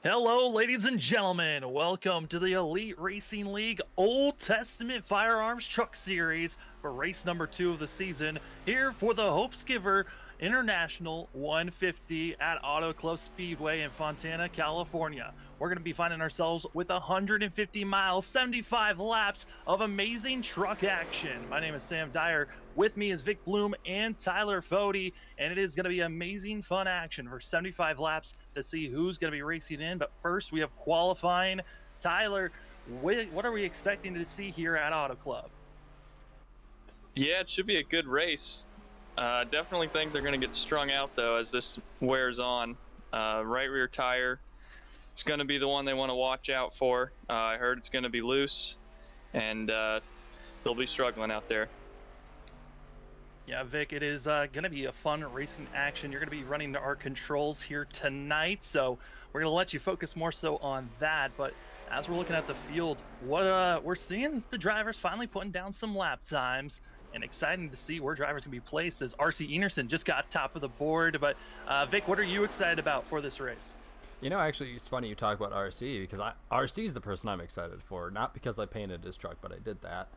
Hello, ladies and gentlemen. Welcome to the Elite Racing League Old Testament Firearms Truck Series for race number 2 of the season. Here for the Hopesgiver International 150 at Auto Club Speedway in Fontana, California. We're going to be finding ourselves with 150 miles, 75 laps of amazing truck action. My name is Sam Dyer. With me is Vic Bloom and Tyler Fody, and it is going to be amazing fun action for 75 laps to see who's going to be racing in. But first, we have qualifying. Tyler, what are we expecting to see here at Auto Club? Yeah, it should be a good race. Definitely think they're going to get strung out, though, as this wears on. Right rear tire, it's going to be the one they want to watch out for. I heard it's going to be loose, and they'll be struggling out there. Yeah, Vic, it is going to be a fun racing action. You're going to be running our controls here tonight, so we're going to let you focus more so on that. But as we're looking at the field, we're seeing the drivers finally putting down some lap times, and exciting to see where drivers can be placed as RC Enerson just got top of the board. But Vic, what are you excited about for this race? Actually, it's funny you talk about RC because RC is the person I'm excited for, not because I painted his truck, but I did that.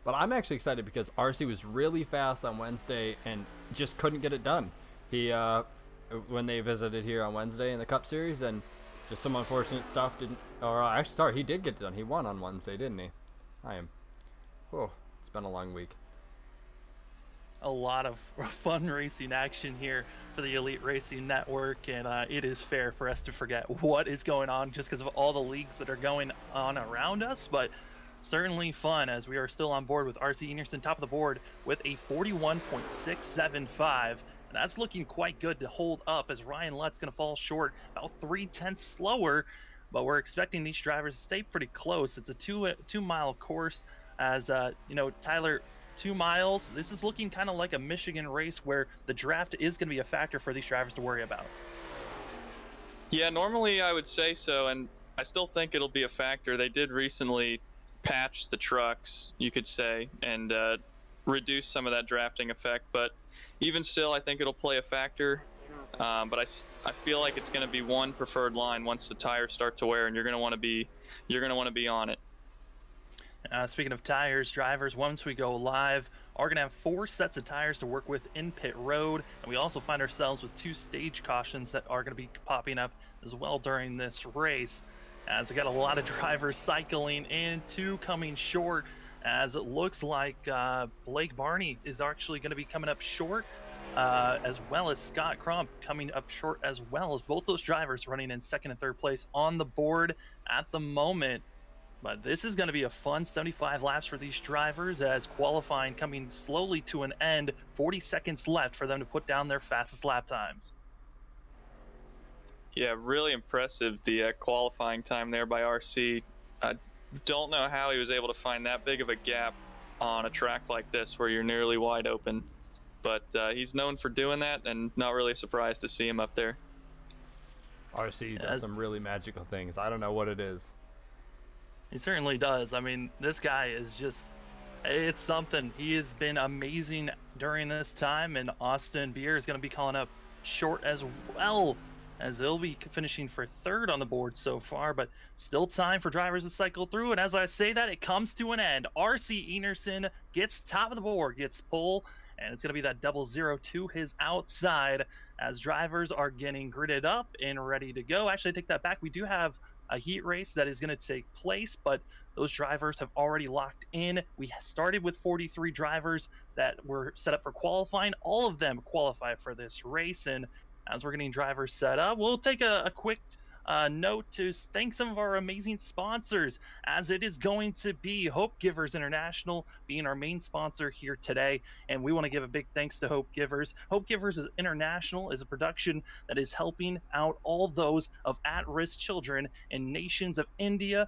But I'm actually excited because RC was really fast on Wednesday and just couldn't get it done. He, when they visited here on Wednesday in the Cup Series, and just some unfortunate stuff didn't. Or actually, sorry, he did get it done. He won on Wednesday, didn't he? It's been a long week. A lot of fun racing action here for the Elite Racing Network, and it is fair for us to forget what is going on just because of all the leagues that are going on around us, but certainly fun as we are still on board with RC Enerson top of the board with a 41.675, and that's looking quite good to hold up as Ryan Lett's going to fall short about 3/10 slower, but we're expecting these drivers to stay pretty close. It's a two-mile course as Tyler, 2 miles. This is looking kind of like a Michigan race where the draft is going to be a factor for these drivers to worry about. Yeah, normally I would say so, and I still think it'll be a factor. They did recently patch the trucks, you could say, and reduce some of that drafting effect. But even still, I think it'll play a factor. But I feel like it's going to be one preferred line once the tires start to wear, and you're going to want to be on it. Speaking of tires, drivers, once we go live, are going to have 4 sets of tires to work with in pit road, and we also find ourselves with 2 stage cautions that are going to be popping up as well during this race, as we got a lot of drivers cycling in, 2 coming short, as it looks like Blake Barney is actually going to be coming up short, as well as Scott Crump coming up short, as well as both those drivers running in 2nd and 3rd place on the board at the moment. But this is going to be a fun 75 laps for these drivers as qualifying coming slowly to an end. 40 seconds left for them to put down their fastest lap times. Yeah, really impressive, the qualifying time there by RC. I don't know how he was able to find that big of a gap on a track like this where you're nearly wide open. But he's known for doing that, and not really surprised to see him up there. RC does some really magical things. I don't know what it is. He certainly does. I mean, this guy is just, it's something. He has been amazing during this time, and Austin Beer is going to be calling up short as well, as they'll be finishing for 3rd on the board so far, but still time for drivers to cycle through. And as I say that, it comes to an end. RC Enerson gets top of the board, gets pole, and it's going to be that 0-0 to his outside as drivers are getting gridded up and ready to go. Actually, I take that back. We do have a heat race that is going to take place, but those drivers have already locked in. We started with 43 drivers that were set up for qualifying. All of them qualify for this race, and as we're getting drivers set up, we'll take a quick note to thank some of our amazing sponsors, as it is going to be Hopegivers International being our main sponsor here today, and we want to give a big thanks to Hopegivers. Hopegivers International is a production that is helping out all those of at-risk children in nations of India,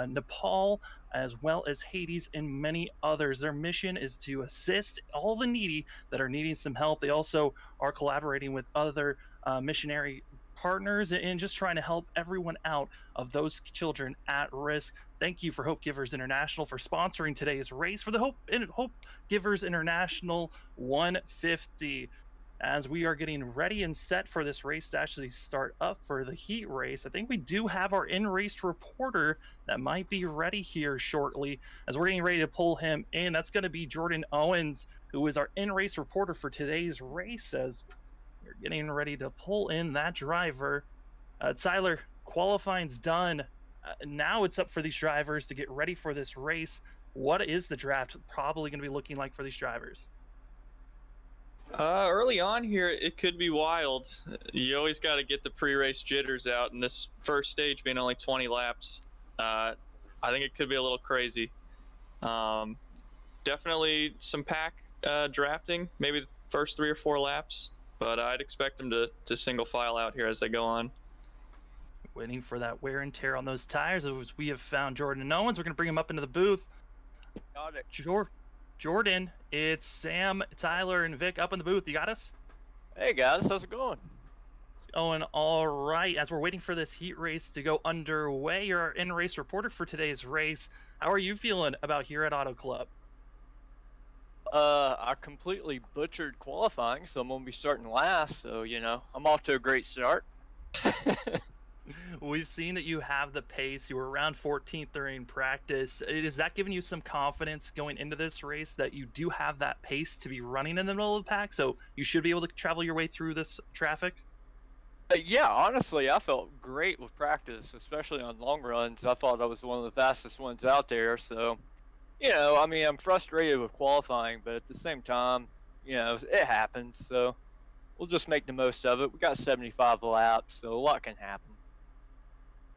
Nepal, as well as Hades and many others. Their mission is to assist all the needy that are needing some help. They also are collaborating with other missionary partners and just trying to help everyone out of those children at risk. Thank you for Hope Givers International for sponsoring today's race for the Hope Givers International 150. as we are getting ready and set for this race to actually start up for the heat race. I think we do have our in-race reporter that might be ready here shortly as we're getting ready to pull him in. That's going to be Jordan Owens, who is our in-race reporter for today's race, as we're getting ready to pull in that driver. Tyler, qualifying's done. Now it's up for these drivers to get ready for this race. What is the draft probably going to be looking like for these drivers? Early on here, it could be wild. You always got to get the pre-race jitters out, and this first stage being only 20 laps, I think it could be a little crazy. Definitely some pack drafting, maybe the first 3 or 4 laps, but I'd expect them to single file out here as they go on. Waiting for that wear and tear on those tires. As we have found Jordan Owens, we're going to bring him up into the booth. Got it. Jordan, it's Sam, Tyler, and Vic up in the booth. You got us? Hey guys, how's it going? It's going all right. As we're waiting for this heat race to go underway, you're our in-race reporter for today's race. How are you feeling about here at Auto Club? I completely butchered qualifying, so I'm gonna be starting last. So I'm off to a great start. We've seen that you have the pace. You were around 14th during practice. Is that giving you some confidence going into this race that you do have that pace to be running in the middle of the pack? So you should be able to travel your way through this traffic? Yeah, honestly, I felt great with practice, especially on long runs. I thought I was one of the fastest ones out there. So, I'm frustrated with qualifying, but at the same time, it happens. So we'll just make the most of it. We got 75 laps, so a lot can happen.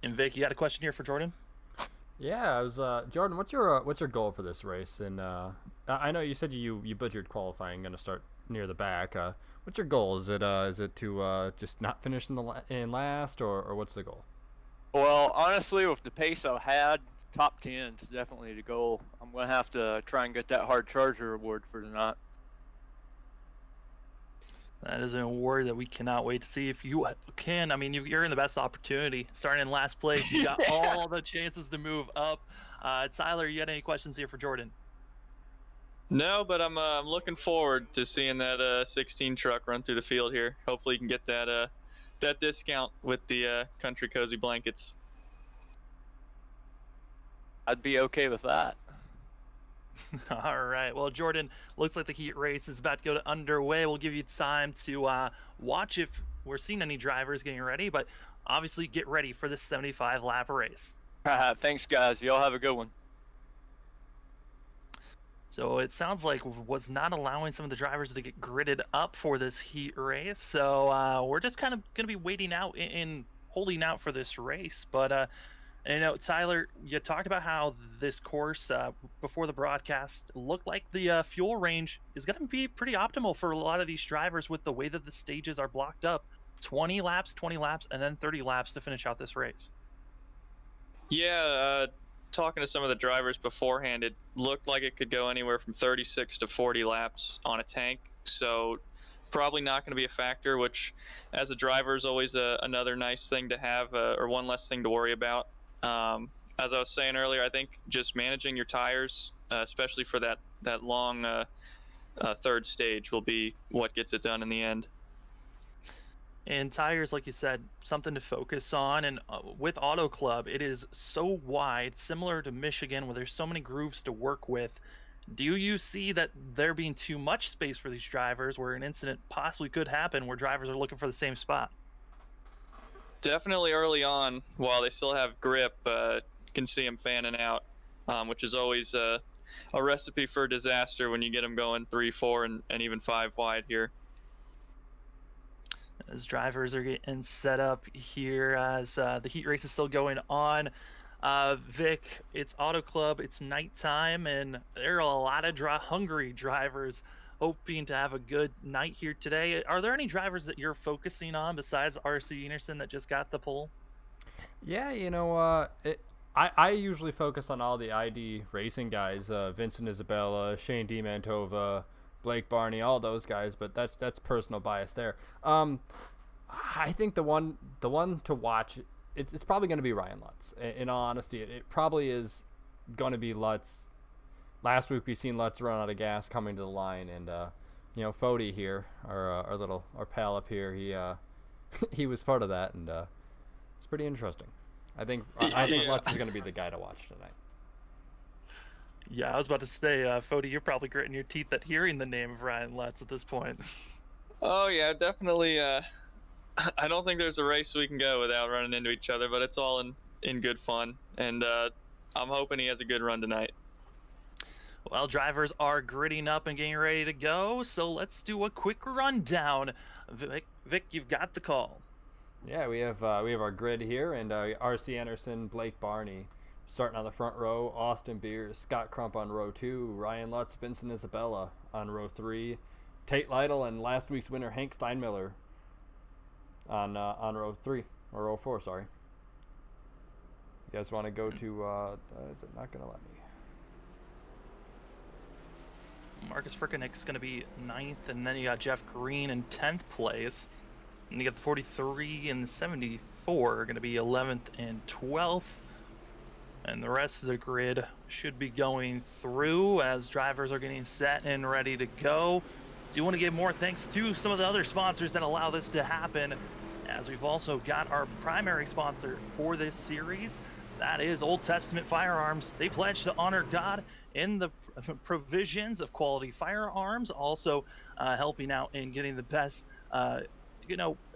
And Vic, you got a question here for Jordan? Yeah, I was Jordan. What's your goal for this race? And I know you said you butchered qualifying, going to start near the back. What's your goal? Is it to just not finish in last, or what's the goal? Well, honestly, with the pace I had, top 10 is definitely the goal. I'm gonna have to try and get that hard charger award for tonight. That is a word that we cannot wait to see if you can. I mean, you're in the best opportunity. Starting in last place, you got all the chances to move up. Tyler, you got any questions here for Jordan? No, but I'm looking forward to seeing that 16 truck run through the field here. Hopefully, you can get that discount with the Country Cozy blankets. I'd be okay with that. All right. Well, Jordan, looks like the heat race is about to go underway. We'll give you time to watch if we're seeing any drivers getting ready, but obviously get ready for this 75 lap race. Thanks, guys. Y'all have a good one. So it sounds like was not allowing some of the drivers to get gridded up for this heat race. So we're just kind of going to be waiting out and holding out for this race. But Tyler, you talked about how this course before the broadcast looked like the fuel range is going to be pretty optimal for a lot of these drivers with the way that the stages are blocked up. 20 laps, and then 30 laps to finish out this race. Yeah, talking to some of the drivers beforehand, it looked like it could go anywhere from 36 to 40 laps on a tank. So probably not going to be a factor, which as a driver is always another nice thing to have, or one less thing to worry about. As I was saying earlier, I think just managing your tires, especially for that long third stage, will be what gets it done in the end. And tires, like you said, something to focus on. And with Auto Club, it is so wide, similar to Michigan, where there's so many grooves to work with. Do you see that there being too much space for these drivers, where an incident possibly could happen, where drivers are looking for the same spot? Definitely early on, while they still have grip, can see them fanning out, which is always a recipe for disaster when you get them going 3, 4, and even 5 wide here. As drivers are getting set up here, as the heat race is still going on. Vic, it's Auto Club, it's nighttime, and there are a lot of hungry drivers hoping to have a good night here today. Are there any drivers that you're focusing on besides RC Enerson that just got the pole? Yeah, I usually focus on all the ID racing guys, Vincent Isabella, Shane DiMantova, Blake Barney, all those guys, but that's personal bias there. I think the one to watch, it's probably going to be Ryan Lutz. In all honesty, it probably is going to be Lutz. Last week we seen Lutz run out of gas coming to the line, and you know, Fody here, our pal up here, he he was part of that, and it's pretty interesting. I think Lutz is going to be the guy to watch tonight. Yeah, I was about to say, Fody, you're probably gritting your teeth at hearing the name of Ryan Lutz at this point. Oh yeah, definitely. I don't think there's a race we can go without running into each other, but it's all in good fun, and I'm hoping he has a good run tonight. Well, drivers are gritting up and getting ready to go, so let's do a quick rundown. Vic, you've got the call. Yeah, we have our grid here, and R.C. Anderson, Blake Barney starting on the front row, Austin Beers, Scott Crump on row 2, Ryan Lutz, Vincent Isabella on row 3, Tate Lytle and last week's winner Hank Steinmiller on row 3 or row 4. Sorry. You guys want to go to? Is it not gonna let me? Marcus Frickeneck's going to be 9th, and then you got Jeff Green in 10th place. And you got the 43 and the 74 are going to be 11th and 12th. And the rest of the grid should be going through as drivers are getting set and ready to go. So you want to give more thanks to some of the other sponsors that allow this to happen, as we've also got our primary sponsor for this series. That is Old Testament Firearms. They pledge to honor God in the provisions of quality firearms, also helping out in getting the best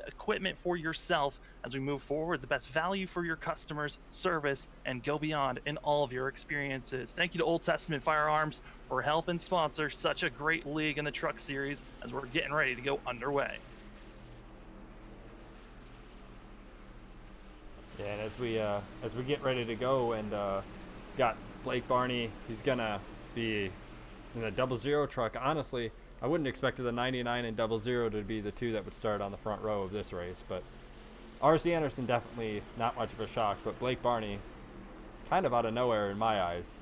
equipment for yourself as we move forward, the best value for your customers, service, and go beyond in all of your experiences. Thank you to Old Testament Firearms for helping sponsor such a great league in the truck series as we're getting ready to go underway. Yeah, and as we get ready to go, and got Blake Barney, he's gonna be in the 00 truck. Honestly, I wouldn't expect the 99 and 00 to be the two that would start on the front row of this race, but R.C. Anderson definitely not much of a shock, but Blake Barney kind of out of nowhere in my eyes.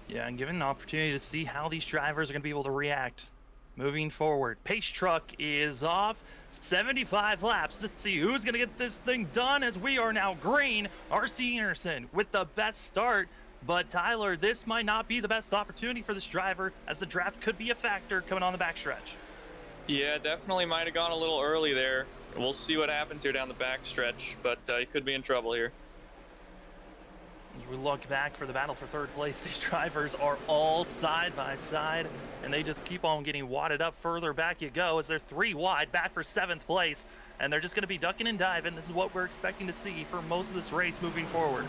Yeah, and given an opportunity to see how these drivers are going to be able to react moving forward. Pace truck is off. 75 laps to see who's going to get this thing done, as we are now green. R.C. Anderson with the best start. But Tyler, this might not be the best opportunity for this driver, as the draft could be a factor coming on the backstretch. Yeah, definitely might have gone a little early there. We'll see what happens here down the backstretch, but he could be in trouble here. As we look back for the battle for third place, these drivers are all side by side, and they just keep on getting wadded up. Further back you go, as they're 3 wide back for 7th place, and they're just going to be ducking and diving. This is what we're expecting to see for most of this race moving forward.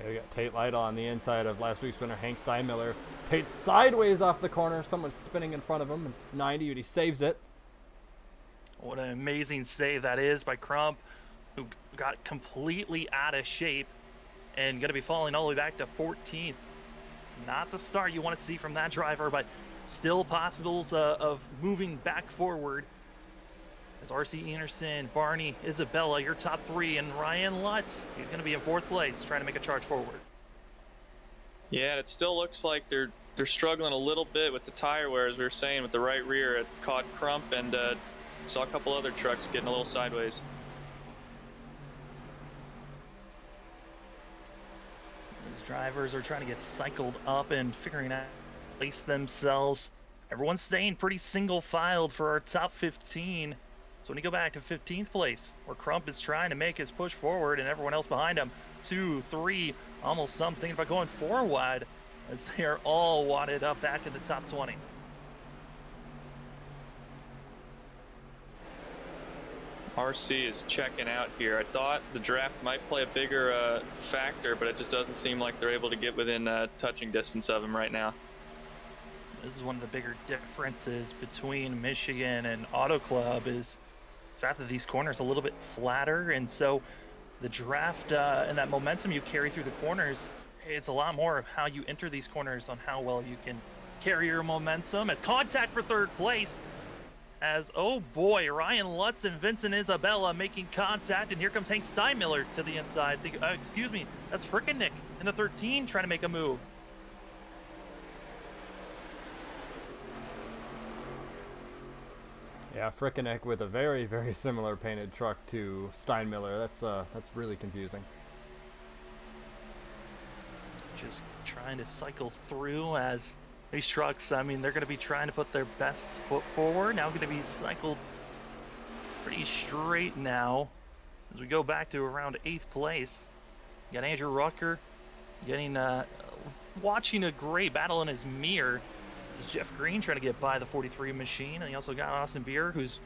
We got Tate Lytle on the inside of last week's winner Hank Steinmiller. Tate sideways off the corner. Someone's spinning in front of him. 90, but he saves it. What an amazing save that is by Crump, who got completely out of shape and going to be falling all the way back to 14th. Not the start you want to see from that driver, but still possibles of moving back forward. As R.C. Anderson, Barney, Isabella, your top 3, and Ryan Lutz, he's going to be in 4th place, trying to make a charge forward. Yeah, it still looks like they're struggling a little bit with the tire wear, as we were saying, with the right rear. It caught Crump, and saw a couple other trucks getting a little sideways. These drivers are trying to get cycled up and figuring out how to place themselves. Everyone's staying pretty single-filed for our top 15. So when you go back to 15th place, where Crump is trying to make his push forward and everyone else behind him, 2, 3, almost some thinking about going 4 wide, as they are all wadded up back in the top 20. RC is checking out here. I thought the draft might play a bigger factor, but it just doesn't seem like they're able to get within touching distance of him right now. This is one of the bigger differences between Michigan and Auto Club, is the fact that these corners are a little bit flatter, and so the draft and that momentum you carry through the corners, it's a lot more of how you enter these corners on how well you can carry your momentum. As contact for 3rd place, as, oh boy, Ryan Lutz and Vincent Isabella making contact, and here comes Hank Steinmiller to the inside. Excuse me, that's Frickeneck in the 13 trying to make a move. Yeah, Frickeneck with a very, very similar painted truck to Steinmiller. That's really confusing. just trying to cycle through as these trucks, I mean, they're going to be trying to put their best foot forward. Now going to be cycled pretty straight now as we go back to around 8th place. You got Andrew Rucker getting, watching a great battle in his mirror. There's Jeff Green trying to get by the 43 machine. And you also got Austin Beer, who's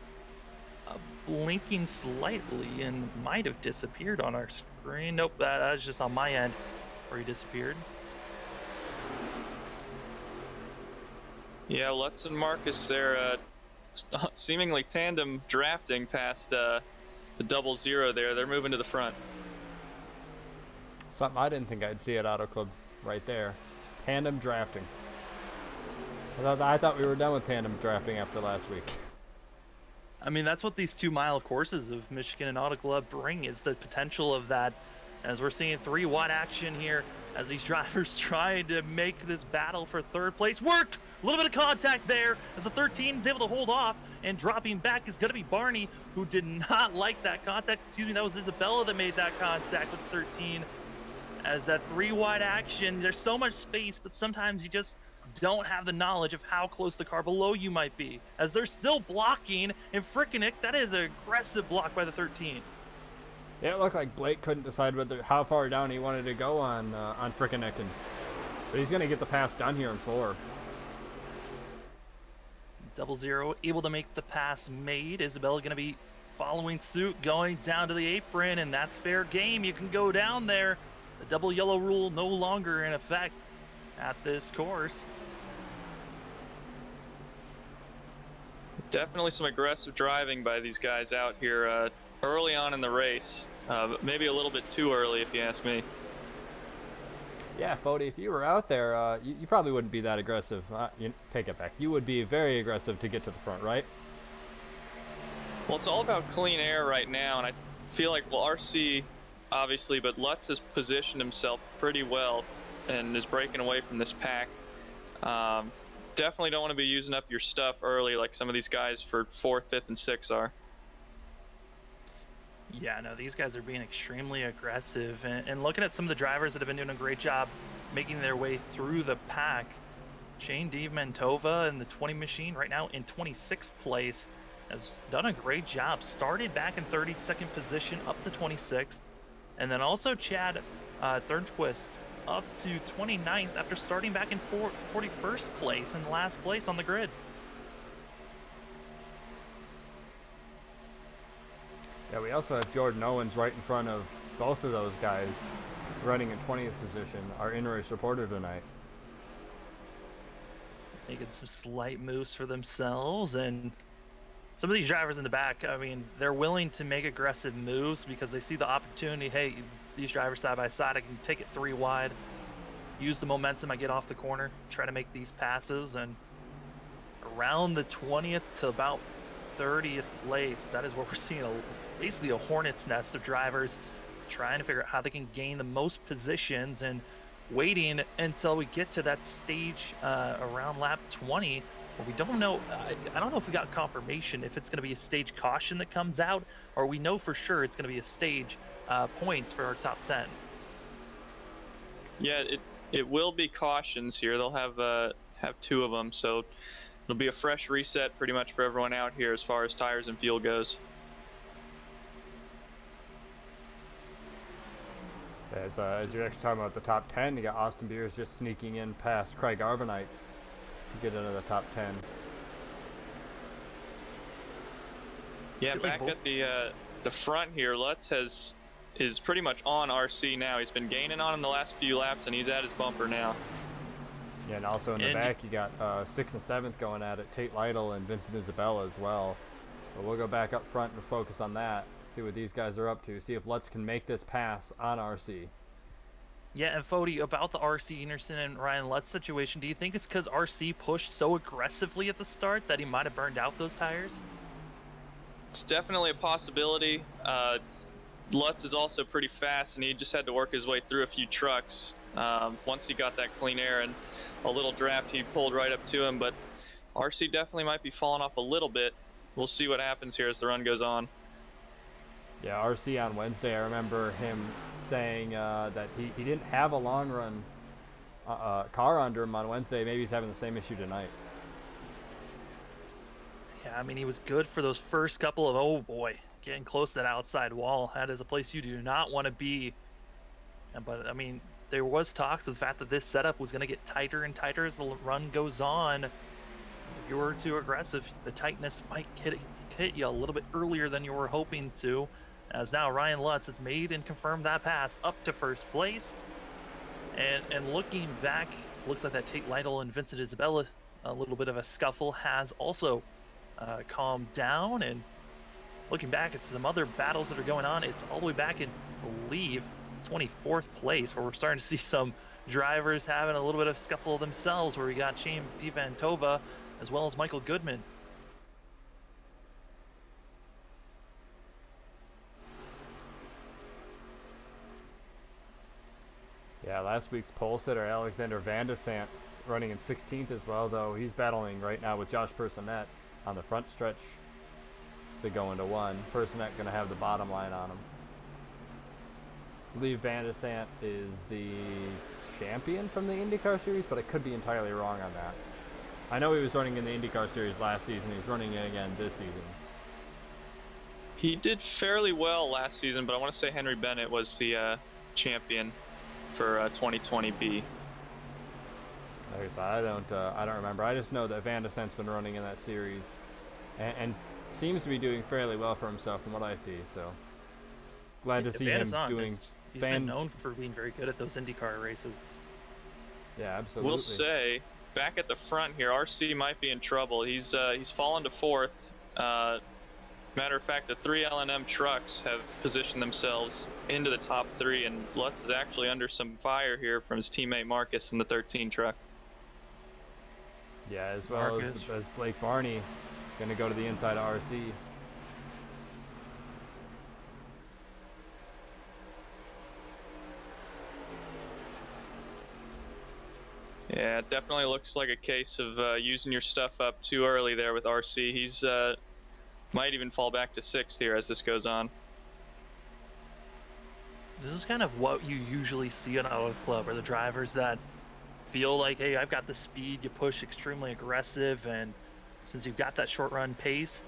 blinking slightly and might have disappeared on our screen. Nope, that's just on my end where he disappeared. Yeah, Lutz and Marcus, they're seemingly tandem drafting past the 00 there. They're moving to the front. Something I didn't think I'd see at Auto Club right there. Tandem drafting. I thought we were done with tandem drafting after last week. I mean, that's what these 2-mile courses of Michigan and Auto Club bring, is the potential of that. As we're seeing 3 wide action here as these drivers trying to make this battle for 3rd place work. A little bit of contact there as the 13 is able to hold off, and dropping back is going to be Barney, who did not like that contact. Excuse me, that was Isabella that made that contact with 13. As that 3 wide action, there's so much space, but sometimes you just don't have the knowledge of how close the car below you might be. As they're still blocking, and Frickeneck, that is an aggressive block by the 13. Yeah, it looked like Blake couldn't decide how far down he wanted to go on Frickeneck, but he's going to get the pass down here in 4. 00 able to make the pass made. Isabella going to be following suit, going down to the apron, and that's fair game. You can go down there. The double yellow rule no longer in effect at this course. Definitely some aggressive driving by these guys out here early on in the race. Maybe a little bit too early, if you ask me. Yeah, Fody, if you were out there, you probably wouldn't be that aggressive. Take it back. You would be very aggressive to get to the front, right? Well, it's all about clean air right now, and I feel like, well, RC, obviously, but Lutz has positioned himself pretty well and is breaking away from this pack. Definitely don't want to be using up your stuff early like some of these guys for 4th, 5th, and 6th are. Yeah, no, these guys are being extremely aggressive. And looking at some of the drivers that have been doing a great job making their way through the pack. Shane DiMantova in the 20 machine right now in 26th place has done a great job. Started back in 32nd position up to 26th. And then also Chad Thornquist up to 29th after starting back in 41st place and last place on the grid. Yeah, we also have Jordan Owens right in front of both of those guys running in 20th position, our in-race reporter tonight. Making some slight moves for themselves, and some of these drivers in the back, I mean, they're willing to make aggressive moves because they see the opportunity. Hey, these drivers side by side, I can take it 3 wide, use the momentum I get off the corner, try to make these passes, and around the 20th to about 30th place, that is where we're seeing basically a hornet's nest of drivers trying to figure out how they can gain the most positions and waiting until we get to that stage around lap 20 where we don't know. I don't know if we got confirmation if it's going to be a stage caution that comes out, or we know for sure it's going to be a stage points for our top 10. Yeah, it will be cautions here. They'll have 2 of them, so it'll be a fresh reset pretty much for everyone out here as far as tires and fuel goes. As you're actually talking about the top 10, you got Austin Beers just sneaking in past Craig Arvanites to get into the top 10. Yeah, back at the front here, Lutz is pretty much on RC now. He's been gaining on him the last few laps, and he's at his bumper now. Yeah, and also in the back, you got 6th and 7th going at it, Tate Lytle and Vincent Isabella as well. But we'll go back up front and focus on that, see what these guys are up to, see if Lutz can make this pass on RC. Yeah, and Fody, about the RC Anderson and Ryan Lutz situation, do you think it's because RC pushed so aggressively at the start that he might have burned out those tires? It's definitely a possibility. Lutz is also pretty fast, and he just had to work his way through a few trucks. Once he got that clean air and a little draft, he pulled right up to him, but RC definitely might be falling off a little bit. We'll see what happens here as the run goes on. Yeah, RC on Wednesday, I remember him saying that he didn't have a long run car under him on Wednesday. Maybe he's having the same issue tonight. Yeah, I mean, he was good for those first couple of, oh boy, getting close to that outside wall. That is a place you do not want to be. But, I mean, there was talks of the fact that this setup was going to get tighter and tighter as the run goes on. If you were too aggressive, the tightness might hit you a little bit earlier than you were hoping to. As now Ryan Lutz has made and confirmed that pass up to first place. And looking back, looks like that Tate Lytle and Vincent Isabella, a little bit of a scuffle, has also calmed down. And looking back at some other battles that are going on, it's all the way back in, I believe, 24th place, where we're starting to see some drivers having a little bit of scuffle themselves, where we got Shane Divantova as well as Michael Goodman. Yeah, last week's pole sitter Alexander Van de Sant running in 16th as well, though he's battling right now with Josh Personette on the front stretch to go into one. Personette going to have the bottom line on him. I believe Van de Sant is the champion from the IndyCar Series, but I could be entirely wrong on that. I know he was running in the IndyCar Series last season. He's running it again this season. He did fairly well last season, but I want to say Henry Bennett was the champion for 2020B. I don't remember. I just know that Van de Sant's been running in that series, and seems to be doing fairly well for himself from what I see. So glad to see him doing. He's been known for being very good at those IndyCar races. Yeah, absolutely. We'll say back at the front here, RC might be in trouble. He's fallen to fourth. Matter of fact, the 3 L&M trucks have positioned themselves into the top 3, and Lutz is actually under some fire here from his teammate Marcus in the 13 truck. Yeah, as well as Blake Barney, going to go to the inside of RC. Yeah, it definitely looks like a case of using your stuff up too early there with RC. He's might even fall back to 6th here as this goes on. This is kind of what you usually see in Auto Club, or the drivers that feel like, hey, I've got the speed, you push extremely aggressive, and since you've got that short run pace,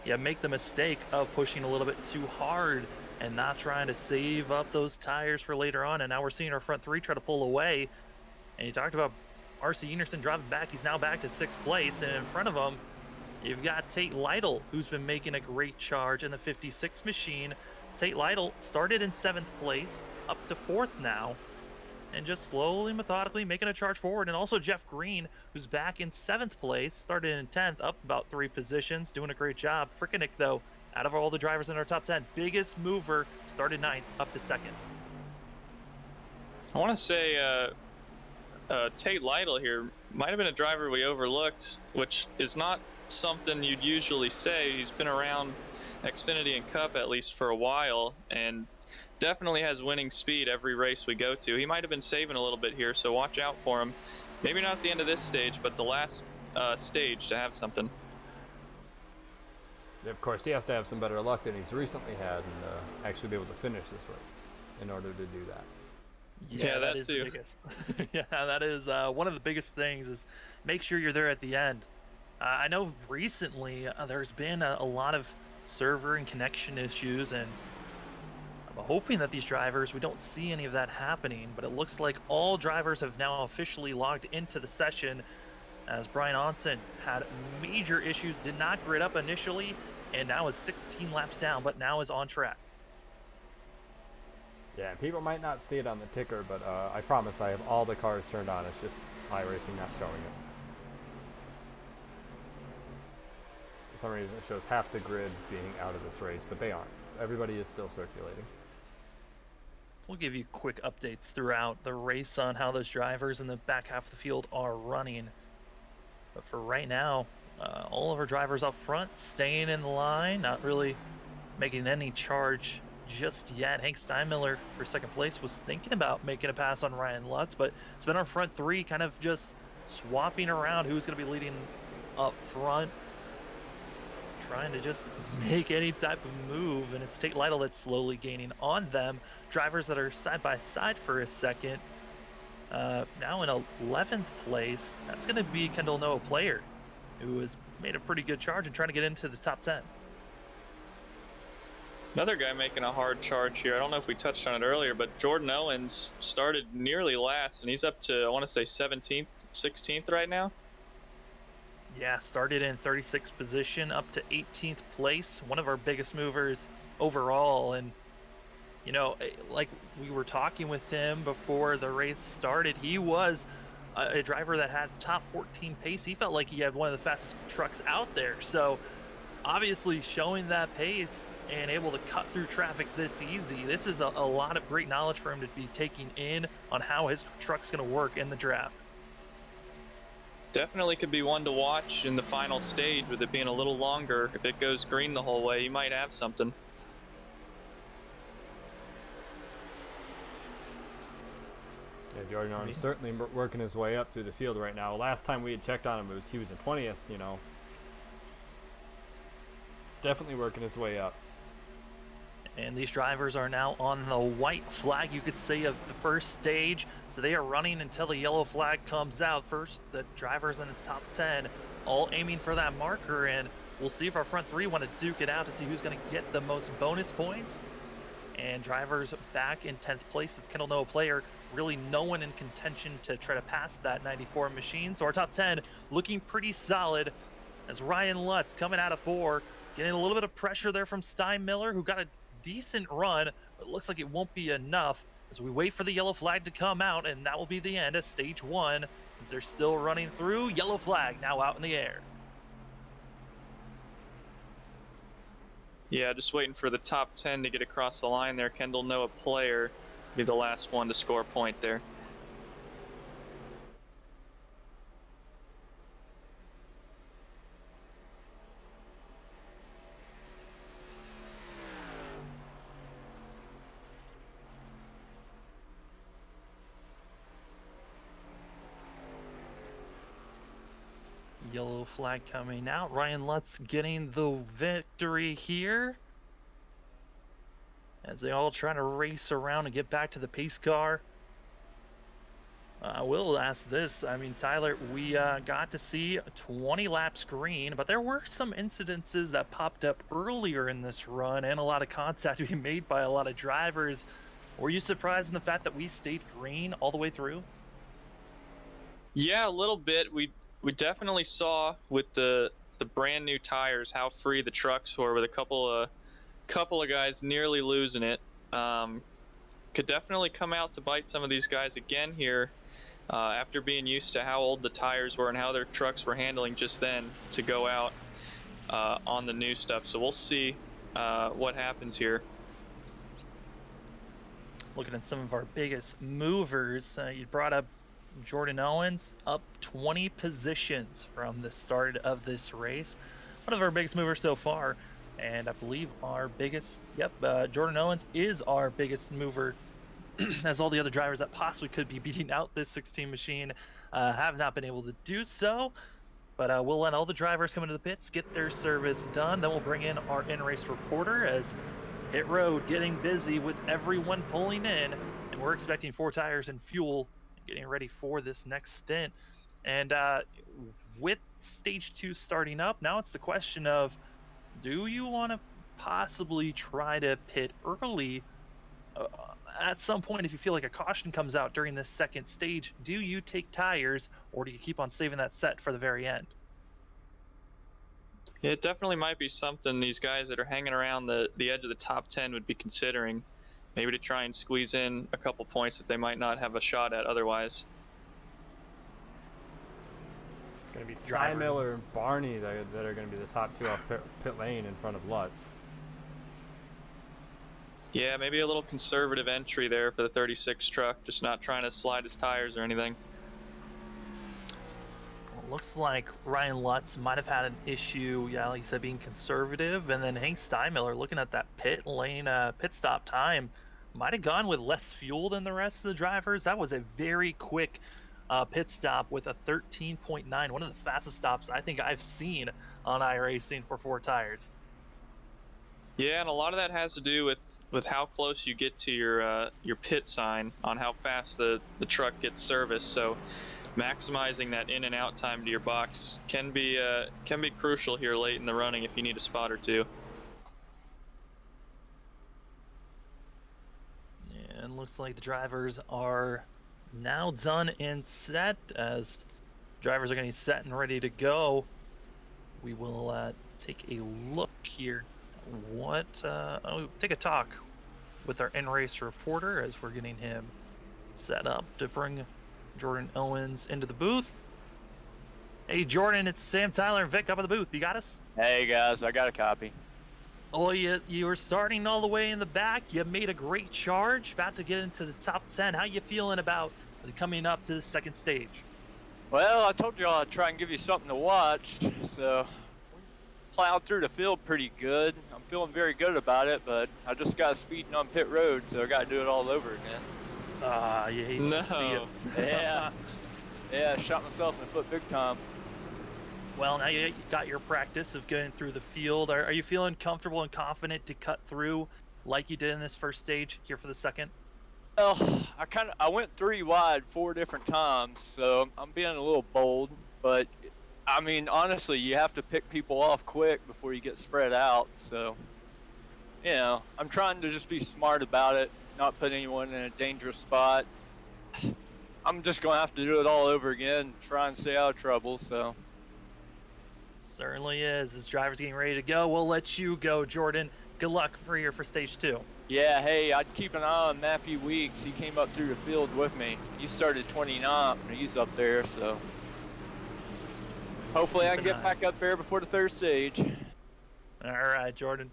you make the mistake of pushing a little bit too hard and not trying to save up those tires for later on. And now we're seeing our front 3 try to pull away. And you talked about R.C. Enerson driving back. He's now back to 6th place, and in front of him, you've got Tate Lytle, who's been making a great charge in the 56 machine. Tate Lytle started in 7th place, up to 4th now, and just slowly, methodically making a charge forward. And also Jeff Green, who's back in 7th place, started in 10th, up about 3 positions, doing a great job. Frickenik, though, out of all the drivers in our top 10, biggest mover, started 9th, up to 2nd. I want to say Tate Lytle here might have been a driver we overlooked, which is not something you'd usually say. He's been around Xfinity and Cup at least for a while, and definitely has winning speed every race we go to. He might have been saving a little bit here, so watch out for him. Maybe not the end of this stage, but the last stage to have something. Of course, he has to have some better luck than he's recently had, and actually be able to finish this race in order to do that. Yeah, that is too. the biggest. Yeah, that is one of the biggest things, is make sure you're there at the end. I know recently there's been a lot of server and connection issues, and I'm hoping that these drivers, we don't see any of that happening, but it looks like all drivers have now officially logged into the session, as Brian Onsen had major issues, did not grid up initially, and now is 16 laps down, but now is on track. Yeah, people might not see it on the ticker, but I promise I have all the cars turned on. It's just iRacing not showing it. For some reason, it shows half the grid being out of this race, but they aren't. Everybody is still circulating. We'll give you quick updates throughout the race on how those drivers in the back half of the field are running. But for right now, all of our drivers up front staying in the line, not really making any charge just yet. Hank Steinmiller for 2nd place was thinking about making a pass on Ryan Lutz, but it's been our front 3 kind of just swapping around who's going to be leading up front, trying to just make any type of move, and it's Tate Lytle that's slowly gaining on them. Drivers that are side by side for a second, Now in 11th place, that's going to be Kendall Noah Player, who has made a pretty good charge and trying to get into the top 10. Another guy making a hard charge here. I don't know if we touched on it earlier, but Jordan Owens started nearly last, and he's up to, I want to say, 17th, 16th right now. Yeah, started in 36th position up to 18th place. One of our biggest movers overall. And, you know, like we were talking with him before the race started, he was a driver that had top 14 pace. He felt like he had one of the fastest trucks out there. So obviously showing that pace and able to cut through traffic this easy, this is a lot of great knowledge for him to be taking in on how his truck's going to work in the draft. Definitely could be one to watch in the final stage with it being a little longer. If it goes green the whole way, you might have something. Yeah, Jordan Owens certainly working his way up through the field right now. Last time we had checked on him, he was in 20th, you know. He's definitely working his way up. And these drivers are now on the white flag, you could say, of the first stage. So they are running until the yellow flag comes out. First, the drivers in the top 10 all aiming for that marker. And we'll see if our front three want to duke it out to see who's going to get the most bonus points. And drivers back in 10th place, that's Kendall Noah Player. Really no one in contention to try to pass that 94 machine. So our top 10 looking pretty solid as Ryan Lutz coming out of 4. Getting a little bit of pressure there from Steinmiller, who got a decent run, but it looks like it won't be enough as we wait for the yellow flag to come out, and that will be the end of stage 1 as they're still running through. Yellow flag now out in the air. Yeah, just waiting for the top 10 to get across the line there. Kendall Noah Player be the last one to score a point there. Yellow flag coming out. Ryan Lutz getting the victory here as they all try to race around and get back to the pace car. I will ask this. I mean, Tyler, we got to see 20 laps green, but there were some incidences that popped up earlier in this run and a lot of contact being made by a lot of drivers. Were you surprised in the fact that we stayed green all the way through? Yeah, a little bit. We definitely saw with the brand new tires how free the trucks were, with a couple of guys nearly losing it. Could definitely come out to bite some of these guys again here after being used to how old the tires were and how their trucks were handling just then to go out on the new stuff. So we'll see what happens here. Looking at some of our biggest movers, you brought up Jordan Owens, up 20 positions from the start of this race. One of our biggest movers so far, and I believe our biggest, Jordan Owens is our biggest mover, as all the other drivers that possibly could be beating out this 16 machine have not been able to do so. But we'll let all the drivers come into the pits, get their service done. Then we'll bring in our in-race reporter as pit road getting busy with everyone pulling in, and we're expecting 4 tires and fuel, getting ready for this next stint. And with stage 2 starting up, now it's the question of, do you want to possibly try to pit early at some point? If you feel like a caution comes out during this second stage, do you take tires, or do you keep on saving that set for the very end? It definitely might be something these guys that are hanging around the edge of the top 10 would be considering, maybe to try and squeeze in a couple points that they might not have a shot at otherwise. It's going to be Steinmiller and Barney that are going to be the top 2 off pit lane in front of Lutz. Yeah, maybe a little conservative entry there for the 36 truck, just not trying to slide his tires or anything. Well, looks like Ryan Lutz might have had an issue, like you said, being conservative, and then Hank Steinmiller, looking at that pit lane pit stop time, might have gone with less fuel than the rest of the drivers. That was a very quick pit stop with a 13.9, one of the fastest stops I think I've seen on iRacing for 4 tires. Yeah, and a lot of that has to do with how close you get to your pit sign on how fast the truck gets serviced. So maximizing that in and out time to your box can be crucial here late in the running if you need a spot or two. And looks like the drivers are now done and set. As drivers are getting set and ready to go, we will take a look here. Take a talk with our in-race reporter as we're getting him set up to bring Jordan Owens into the booth. Hey Jordan, it's Sam, Tyler, and Vic up in the booth. You got us? Hey guys, I got a copy. Oh, you were starting all the way in the back. You made a great charge, about to get into the top 10. How you feeling about coming up to the second stage? Well, I told you I'd try and give you something to watch, so plowed through the field pretty good. I'm feeling very good about it, but I just got speeding on pit road, so I got to do it all over again. You hate to see it. Yeah, yeah, shot myself in the foot big time. Well, now you got your practice of going through the field. Are you feeling comfortable and confident to cut through like you did in this first stage here for the second? Well, I went 3 wide 4 different times, so I'm being a little bold, but I mean, honestly, you have to pick people off quick before you get spread out. So, you know, I'm trying to just be smart about it, not put anyone in a dangerous spot. I'm just going to have to do it all over again, try and stay out of trouble, so. Certainly is. This driver's getting ready to go. We'll let you go, Jordan. Good luck for stage 2. Yeah, hey, I'd keep an eye on Matthew Weeks. He came up through the field with me. He started 29th, and he's up there, so. Hopefully I can get back up there before the third stage. All right, Jordan.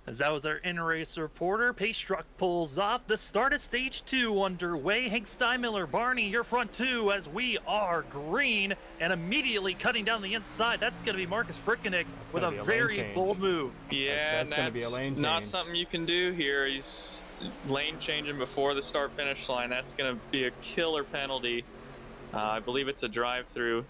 As that was our in-race reporter, pace truck pulls off. The start of stage 2 underway. Hank Steinmiller, Barney, your front 2 as we are green and immediately cutting down the inside. That's going to be Marcus Frickenig with a very bold move. Yeah, that's going to be a lane change. Not something you can do here. He's lane changing before the start-finish line. That's going to be a killer penalty. I believe it's a drive-through.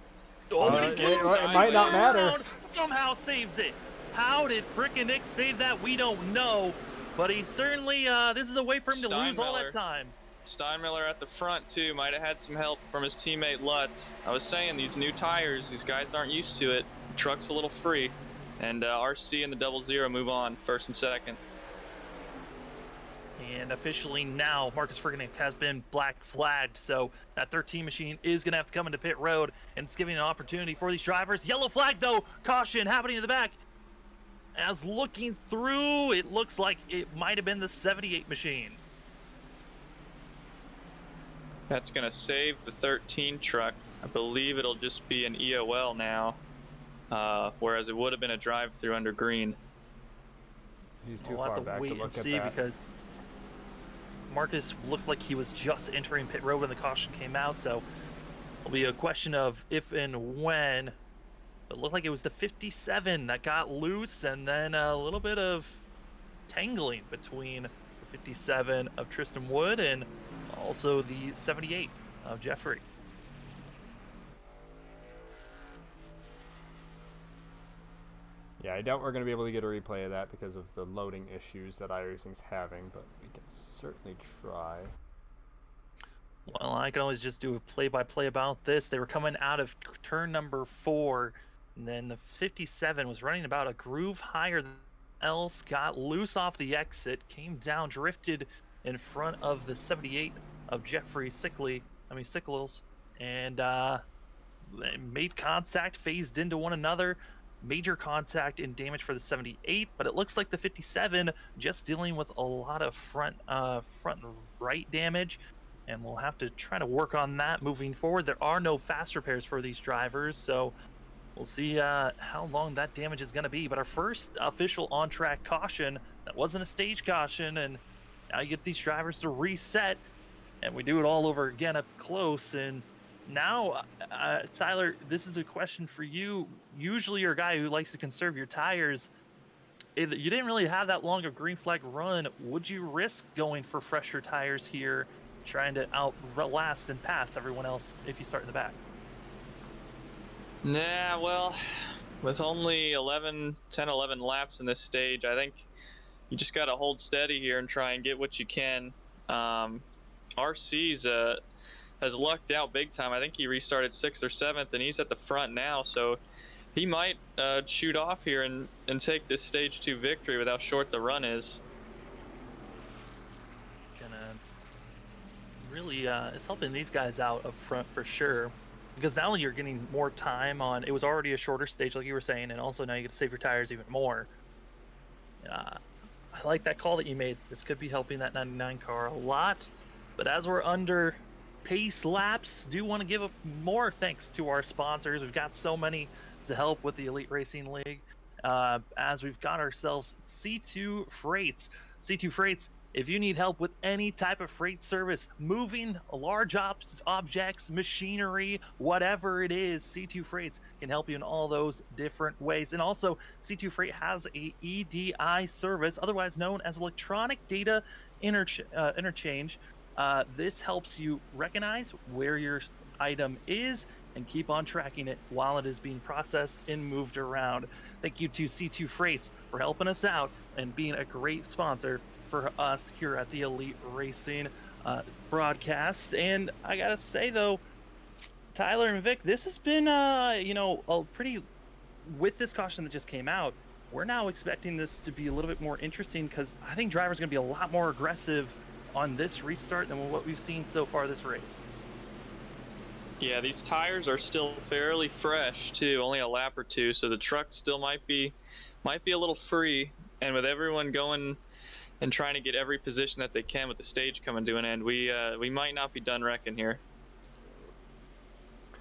It might not matter. Somehow saves it. How did Frickenig save that? We don't know. But he certainly, this is a way for him to lose all that time. Steinmiller at the front, too. Might have had some help from his teammate Lutz. I was saying, these new tires, these guys aren't used to it. The truck's a little free. And RC and the 00 move on, first and second. And officially now, Marcus Frickenig has been black flagged, so that 13 machine is going to have to come into pit road, and it's giving an opportunity for these drivers. Yellow flag, though. Caution happening in the back. As looking through, it looks like it might have been the 78 machine. That's going to save the 13 truck. I believe it'll just be an EOL now, whereas it would have been a drive-through under green. He's too far back to look at that. Because Marcus looked like he was just entering pit road when the caution came out, so it'll be a question of if and when. It looked like it was the 57 that got loose, and then a little bit of tangling between the 57 of Tristan Wood and also the 78 of Jeffrey. Yeah, I doubt we're going to be able to get a replay of that because of the loading issues that iRacing's having, but we can certainly try. Well, I can always just do a play-by-play about this. They were coming out of turn number 4, and then the 57 was running about a groove higher than else, got loose off the exit, came down, drifted in front of the 78 of Jeffrey Sickles, and made contact, phased into one another. Major contact and damage for the 78, but it looks like the 57 just dealing with a lot of front right damage, and we'll have to try to work on that moving forward. There are no fast repairs for these drivers, so we'll see how long that damage is going to be. But our first official on-track caution, that wasn't a stage caution, and now you get these drivers to reset, and we do it all over again up close. And now, Tyler, this is a question for you. Usually you're a guy who likes to conserve your tires. You didn't really have that long of green flag run. Would you risk going for fresher tires here, trying to outlast and pass everyone else if you start in the back? Nah, well, with only 10, 11 laps in this stage, I think you just got to hold steady here and try and get what you can. RC's has lucked out big time. I think he restarted 6th or 7th, and he's at the front now, so he might shoot off here and take this stage 2 victory with how short the run is. Gonna really it's helping these guys out up front for sure, because now you're getting more time on. It was already a shorter stage, like you were saying, and also now you get to save your tires even more. I like that call that you made. This could be helping that 99 car a lot. But as we're under pace laps, do want to give more thanks to our sponsors. We've got so many to help with the Elite Racing League. As we've got ourselves C2 Freights. C2 Freights, if you need help with any type of freight service, moving large objects, machinery, whatever it is, C2 Freights can help you in all those different ways. And also, C2 Freight has a EDI service, otherwise known as Electronic Data Interchange. This helps you recognize where your item is and keep on tracking it while it is being processed and moved around. Thank you to C2 Freights for helping us out and being a great sponsor for us here at the Elite Racing broadcast. And I gotta say though, Tyler and Vic, this has been a pretty, with this caution that just came out, we're now expecting this to be a little bit more interesting, because I think drivers are gonna be a lot more aggressive on this restart than what we've seen so far this race. Yeah, these tires are still fairly fresh too, only a lap or two, so the truck still might be a little free. And with everyone going and trying to get every position that they can with the stage coming to an end, we might not be done wrecking here.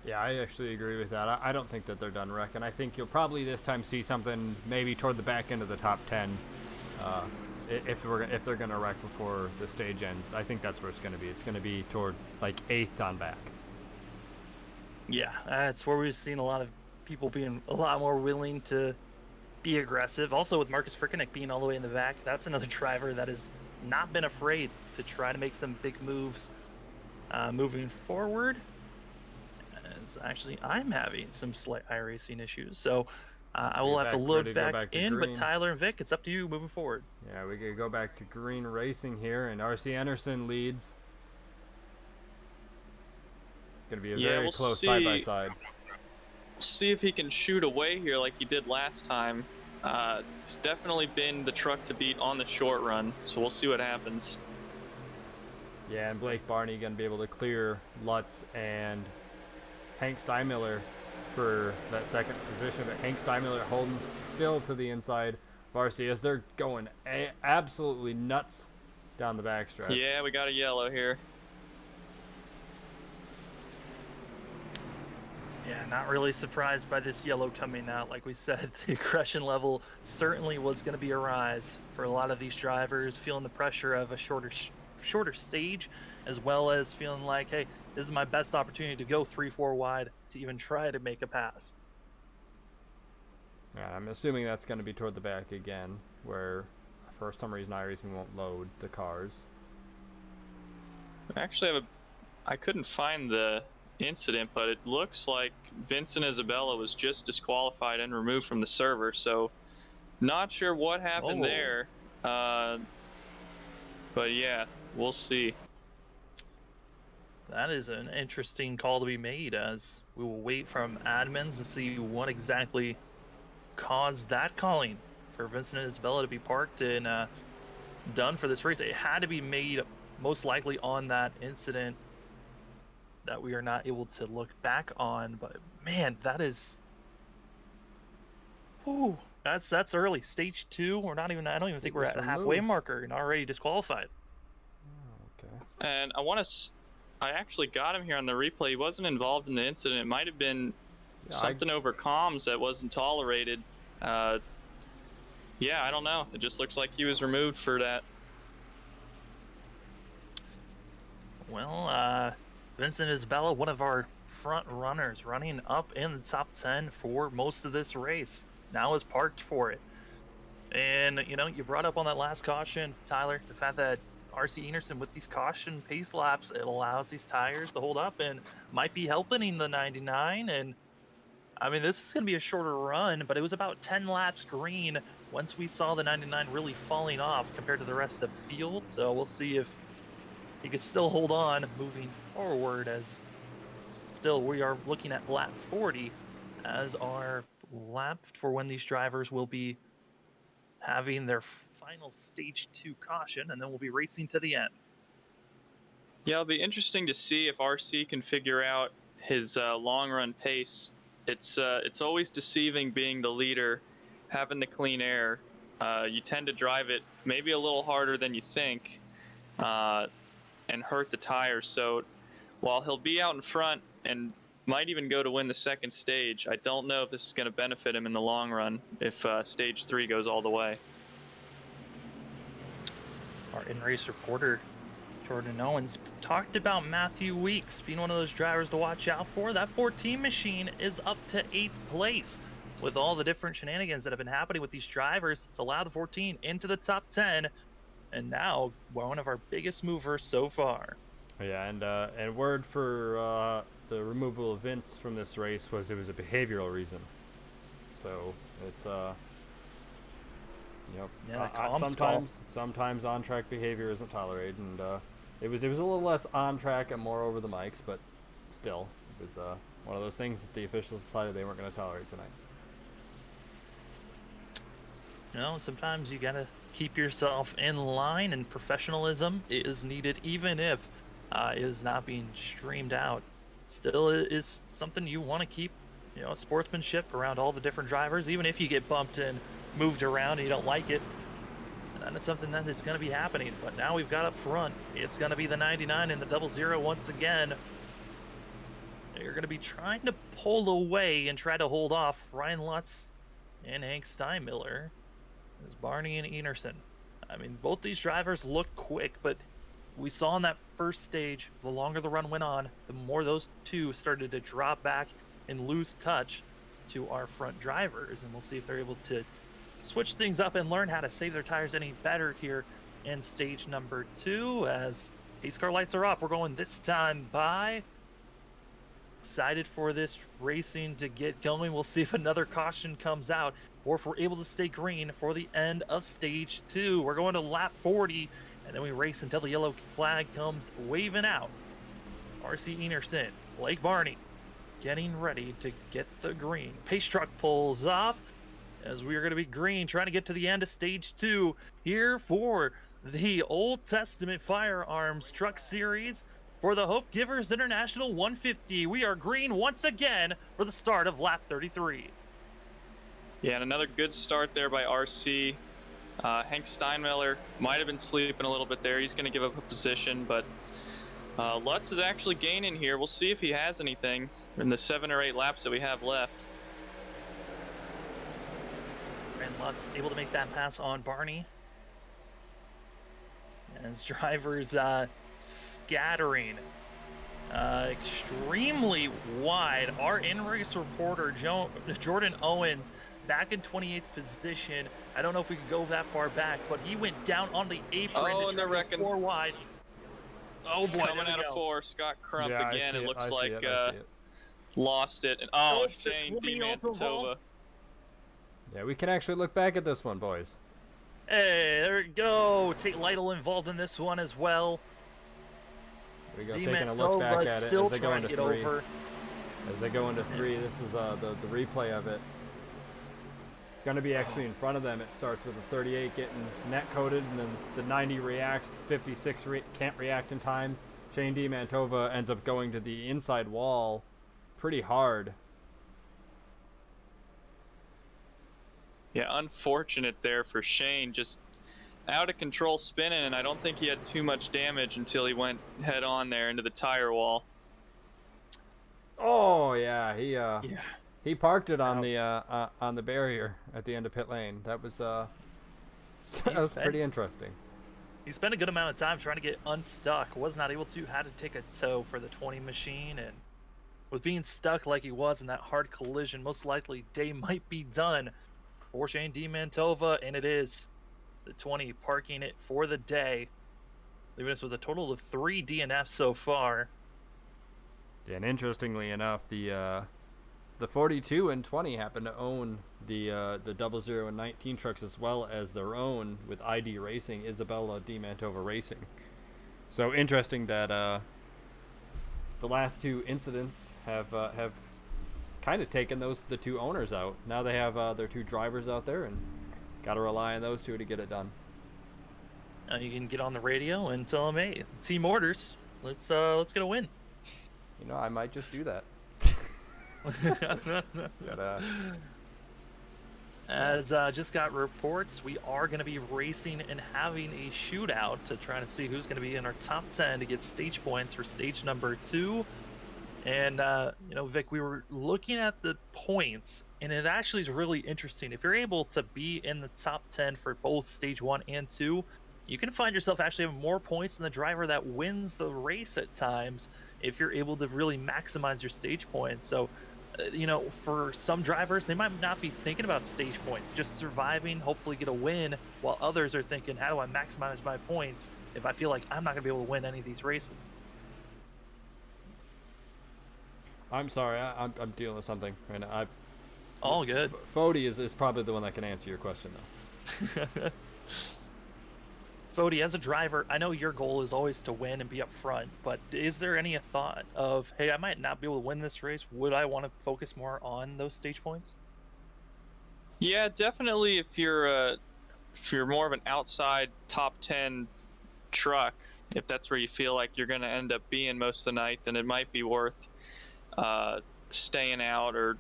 Yeah, I actually agree with that. I don't think that they're done wrecking. I think you'll probably this time see something maybe toward the back end of the top 10. If they're gonna wreck before the stage ends, I think that's where it's gonna be. It's gonna be toward like 8th on back. Yeah, that's where we've seen a lot of people being a lot more willing to be aggressive. Also with Marcus Frickenek being all the way in the back, that's another driver that has not been afraid to try to make some big moves moving forward. As actually I'm having some slight iRacing issues, so I will have to load back in. But Tyler and Vic, it's up to you moving forward. Yeah, we could go back to green racing here, and RC Anderson leads. It's going to be a very close side-by-side. See if he can shoot away here like he did last time. It's definitely been the truck to beat on the short run, so we'll see what happens. Yeah, and Blake Barney going to be able to clear Lutz and Hank Steinmiller for that second position, but Hank Steinmiller holding still to the inside of RC as they're going absolutely nuts down the backstretch. Yeah, we got a yellow here. Yeah, not really surprised by this yellow coming out. Like we said, the aggression level certainly was going to be a rise for a lot of these drivers, feeling the pressure of a shorter stage, as well as feeling like, hey, this is my best opportunity to go 3-4 wide to even try to make a pass. Yeah, I'm assuming that's going to be toward the back again, where for some reason iRacing won't load the cars. Actually, I couldn't find the incident, but it looks like Vincent Isabella was just disqualified and removed from the server, so not sure what happened there. But yeah, we'll see. That is an interesting call to be made, as we will wait from admins to see what exactly caused that calling for Vincent Isabella to be parked and done for this race. It had to be made most likely on that incident that we are not able to look back on, but man, that is, ooh, that's early. Stage 2, we're not even, I don't even think we're at the halfway marker and already disqualified. Oh, okay. And I actually got him here on the replay. He wasn't involved in the incident. It might have been something over comms that wasn't tolerated. Yeah, I don't know. It just looks like he was removed for that. Well, Vincent Isabella, one of our front runners, running up in the top 10 for most of this race, now is parked for it. And, you know, you brought up on that last caution, Tyler, the fact that RC Anderson, with these caution pace laps, it allows these tires to hold up and might be helping in the 99. And I mean, this is going to be a shorter run, but it was about 10 laps green once we saw the 99 really falling off compared to the rest of the field. So we'll see if he could still hold on moving forward, as still we are looking at lap 40 as our lap for when these drivers will be having their final stage 2 caution, and then we'll be racing to the end. Yeah, it'll be interesting to see if RC can figure out his long run pace. It's always deceiving being the leader, having the clean air. You tend to drive it maybe a little harder than you think, and hurt the tires. So while he'll be out in front and might even go to win the second stage, I don't know if this is going to benefit him in the long run if stage 3 goes all the way. Our in-race reporter, Jordan Owens, talked about Matthew Weeks being one of those drivers to watch out for. That 14 machine is up to 8th place. With all the different shenanigans that have been happening with these drivers, it's allowed the 14 into the top 10, and now one of our biggest movers so far. Yeah, and word for the removal of Vince from this race was it was a behavioral reason. So it's yep. Yeah, sometimes on-track behavior isn't tolerated, and it was a little less on-track and more over the mics, but still, it was one of those things that the officials decided they weren't going to tolerate tonight. You know, sometimes you gotta keep yourself in line, and professionalism is needed, even if it is not being streamed out. Still, it is something you want to keep, you know, sportsmanship around all the different drivers, even if you get bumped and moved around and you don't like it. And that is something that is going to be happening. But now we've got up front, it's going to be the 99 and the 00 once again. You're going to be trying to pull away and try to hold off Ryan Lutz and Hank Steinmiller. There's Barney and Enerson. I mean, both these drivers look quick, but we saw in that first stage, the longer the run went on, the more those two started to drop back and lose touch to our front drivers. And we'll see if they're able to switch things up and learn how to save their tires any better here in stage number 2. As pace car lights are off, we're going this time by. Excited for this racing to get going. We'll see if another caution comes out or if we're able to stay green for the end of stage 2. We're going to lap 40, and then we race until the yellow flag comes waving out. RC Enerson, Blake Barney, getting ready to get the green. Pace truck pulls off as we are going to be green, trying to get to the end of stage 2 here for the Old Testament Firearms Truck Series. For the Hopegivers International 150, we are green once again for the start of lap 33. Yeah, and another good start there by RC. Hank Steinmiller might have been sleeping a little bit there. He's going to give up a position, but Lutz is actually gaining here. We'll see if he has anything in the 7 or 8 laps that we have left. And Lutz able to make that pass on Barney. As drivers scattering extremely wide. Our in-race reporter, Jordan Owens, back in 28th position. I don't know if we could go that far back, but he went down on the apron to try to go 4 wide. Oh boy, coming out of 4, Scott Crump again. It looks like lost it. And Shane DiMantova. Yeah, we can actually look back at this one, boys. Hey, there we go. Tate Lytle involved in this one as well. There we go, taking a look back at it still as they go into 3. Over. As they go into 3, this is the replay of it. It's going to be actually in front of them. It starts with the 38 getting net coated, and then the 90 reacts. 56 can't react in time. Shane DiMantova ends up going to the inside wall pretty hard. Yeah, unfortunate there for Shane. Just out of control spinning, and I don't think he had too much damage until he went head on there into the tire wall. Oh yeah, he parked it on the barrier at the end of pit lane. That was that was pretty interesting. He spent a good amount of time trying to get unstuck. Was not able to. Had to take a tow for the 20 machine, and with being stuck like he was in that hard collision, most likely day might be done for Shane DiMantova, and it is. The 20 parking it for the day, leaving us with a total of 3 DNFs so far. Yeah, and interestingly enough, the the 42 and 20 happen to own the 00 and 19 trucks as well as their own with ID Racing, Isabella Di Mantova Racing. So interesting that the last two incidents have kind of taken the two owners out. Now they have their two drivers out there, and got to rely on those two to get it done. You can get on the radio and tell them, hey, team orders, let's get a win. You know, I might just do that. But, As just got reports, we are going to be racing and having a shootout to try to see who's going to be in our top 10 to get stage points for stage number 2. And, you know, Vic, we were looking at the points, and it actually is really interesting. If you're able to be in the top 10 for both stage 1 and 2, you can find yourself actually having more points than the driver that wins the race at times if you're able to really maximize your stage points. So, you know, for some drivers, they might not be thinking about stage points, just surviving, hopefully get a win, while others are thinking, how do I maximize my points if I feel like I'm not going to be able to win any of these races? I'm sorry, I'm dealing with something right now. All good. Fody is probably the one that can answer your question, though. Fody, as a driver, I know your goal is always to win and be up front, but is there any thought of, hey, I might not be able to win this race. Would I want to focus more on those stage points? Yeah, definitely. If you're more of an outside top 10 truck, if that's where you feel like you're going to end up being most of the night, then it might be worth staying out or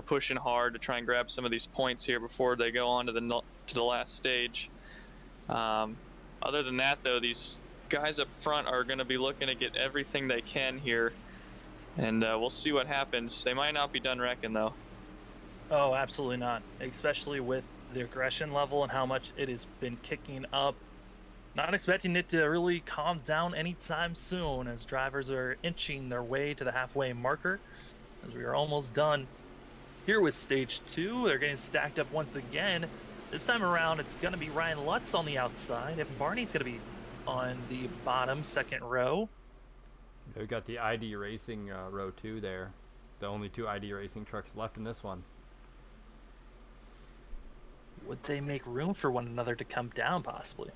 pushing hard to try and grab some of these points here before they go on to the last stage. Other than that, though, these guys up front are going to be looking to get everything they can here, and we'll see what happens. They might not be done wrecking, though. Oh, absolutely not, especially with the aggression level and how much it has been kicking up. Not expecting it to really calm down anytime soon, as drivers are inching their way to the halfway marker, as we are almost done here with stage 2. They're getting stacked up once again. This time around, it's going to be Ryan Lutz on the outside, and Barney's going to be on the bottom second row. We've got the ID Racing row 2 there. The only two ID Racing trucks left in this one. Would they make room for one another to come down, possibly?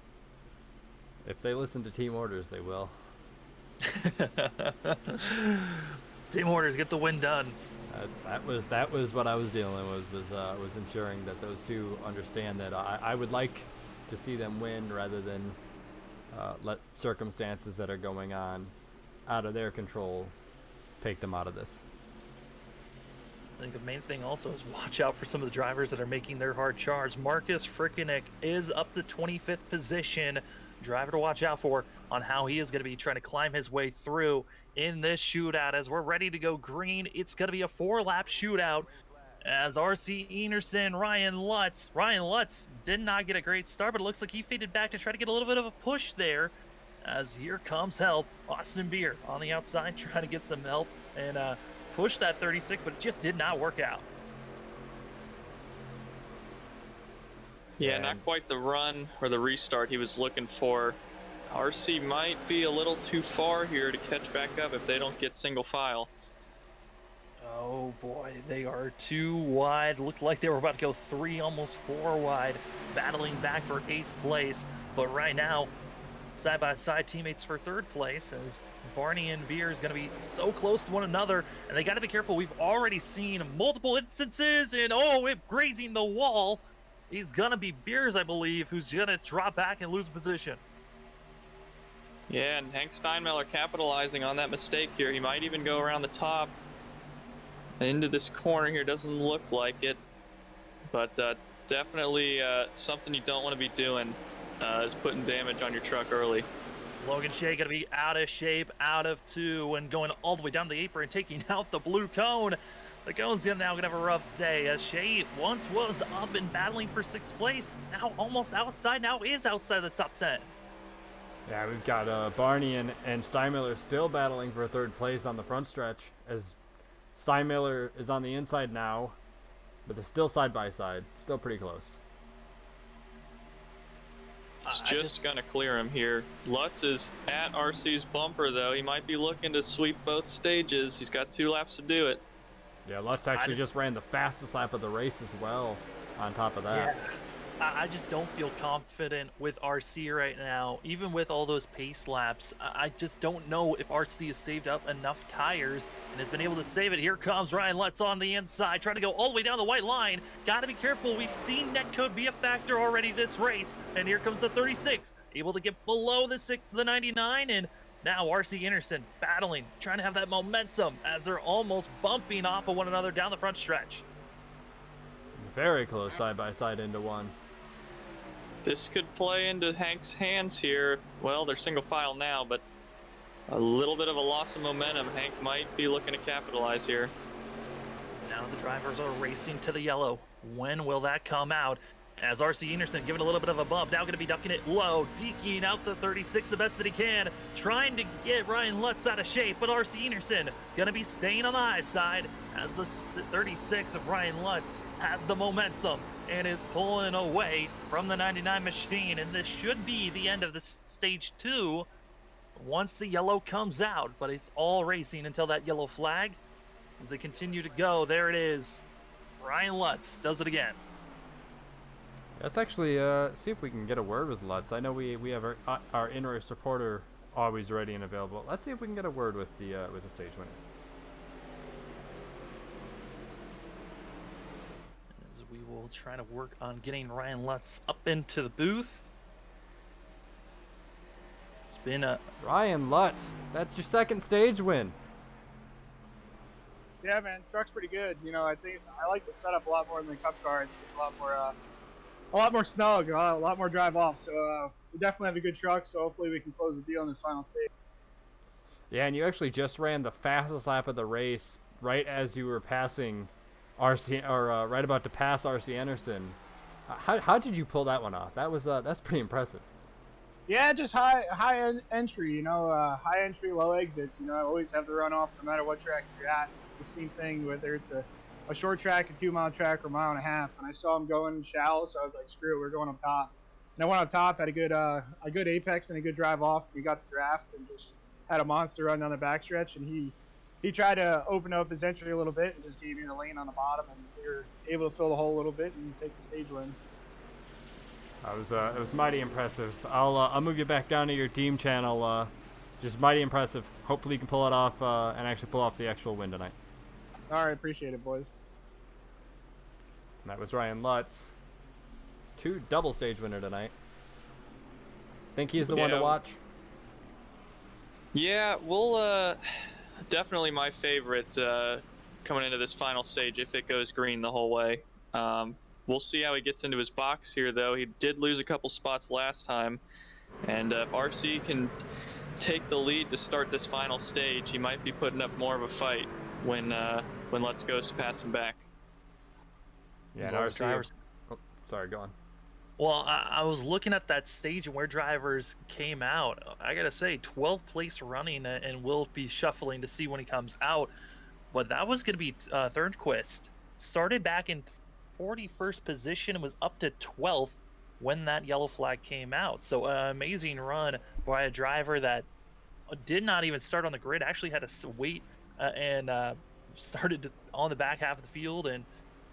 If they listen to team orders, they will. Team orders, get the win done. That was what I was dealing with, was ensuring that those two understand that I would like to see them win rather than let circumstances that are going on out of their control take them out of this. I think the main thing also is watch out for some of the drivers that are making their hard charge. Marcus Frickenek is up to 25th position. Driver to watch out for on how he is going to be trying to climb his way through in this shootout. As we're ready to go green, it's going to be a 4-lap shootout as RC Enerson, Ryan Lutz did not get a great start, but it looks like he faded back to try to get a little bit of a push there, as here comes help. Austin Beer on the outside trying to get some help and push that 36, but it just did not work out. Yeah, not quite the run or the restart he was looking for. RC might be a little too far here to catch back up if they don't get single file. Oh boy, they are too wide. Looked like they were about to go 3, almost 4 wide, battling back for 8th place. But right now, side-by-side teammates for 3rd place, as Barney and Beer is going to be so close to one another, and they got to be careful. We've already seen multiple instances, and it grazing the wall. He's going to be Beers, I believe, who's going to drop back and lose position. Yeah, and Hank Steinmiller capitalizing on that mistake here. He might even go around the top into this corner here. Doesn't look like it, but definitely something you don't want to be doing is putting damage on your truck early. Logan Shea going to be out of shape, out of 2, and going all the way down the apron, taking out the blue cone. The cone's now going to have a rough day, as Shea once was up and battling for 6th place, now almost outside, now is outside the top 10. Yeah, we've got Barney and Steinmiller still battling for 3rd place on the front stretch, as Steinmiller is on the inside now, but they're still side by side, still pretty close. It's just going to clear him here. Lutz is at RC's bumper, though. He might be looking to sweep both stages. He's got 2 laps to do it. Yeah, Lutz actually just ran the fastest lap of the race as well. On top of Yeah. that. I just don't feel confident with RC right now. Even with all those pace laps, I just don't know if RC has saved up enough tires and has been able to save it. Here comes Ryan Lutz on the inside, trying to go all the way down the white line. Got to be careful. We've seen netcode be a factor already this race. And here comes the 36, able to get below the 99. And now RC Anderson battling, trying to have that momentum as they're almost bumping off of one another down the front stretch. Very close side by side into one. This could play into Hank's hands here. Well, they're single file now, but a little bit of a loss of momentum. Hank might be looking to capitalize here. Now the drivers are racing to the yellow. When will that come out? As RC Anderson giving a little bit of a bump, now going to be ducking it low, deking out the 36 the best that he can, trying to get Ryan Lutz out of shape, but RC Anderson going to be staying on the high side as the 36 of Ryan Lutz has the momentum and is pulling away from the 99 machine. And this should be the end of the stage 2 once the yellow comes out, but it's all racing until that yellow flag as they continue to go. There it is. Ryan Lutz does it again. Let's actually see if we can get a word with Lutz. I know we have our in-race reporter always ready and available. Let's see if we can get a word with the stage winner. As we will try to work on getting Ryan Lutz up into the booth. It's been a Ryan Lutz, that's your second stage win. Yeah, man, truck's pretty good. You know, I think I like the setup a lot more than the Cup car. I think it's a lot more snug, a lot more drive off. So we definitely have a good truck. So hopefully we can close the deal in this final stage. Yeah, and you actually just ran the fastest lap of the race right as you were passing RC, or right about to pass RC Anderson. How did you pull that one off? That's pretty impressive. Yeah, just high entry. You know, high entry, low exits. You know, I always have the runoff no matter what track you're at. It's the same thing whether it's a short track, a 2 mile track, or a mile and a half. And I saw him going shallow, so I was like, screw it, we're going up top. And I went up top, had a good apex and a good drive off. We got the draft and just had a monster run down the backstretch. And he tried to open up his entry a little bit and just gave me the lane on the bottom, and we were able to fill the hole a little bit and take the stage win. It was mighty impressive. I'll move you back down to your team channel. Just mighty impressive. Hopefully you can pull it off and actually pull off the actual win tonight. All right, appreciate it, boys. And that was Ryan Lutz, 2 double stage winner tonight. Think he's the one to watch? Yeah, we'll definitely my favorite coming into this final stage if it goes green the whole way. We'll see how he gets into his box here, though. He did lose a couple spots last time, and if RC can take the lead to start this final stage, he might be putting up more of a fight when Lutz goes to pass him back. Yeah, and RC drivers. Oh, sorry, go on. Well, I was looking at that stage and where drivers came out. I gotta say, 12th place running, and we'll be shuffling to see when he comes out. But that was gonna be Thirnquist. Started back in 41st position and was up to 12th when that yellow flag came out. So amazing run by a driver that did not even start on the grid. Actually had to wait and started on the back half of the field, and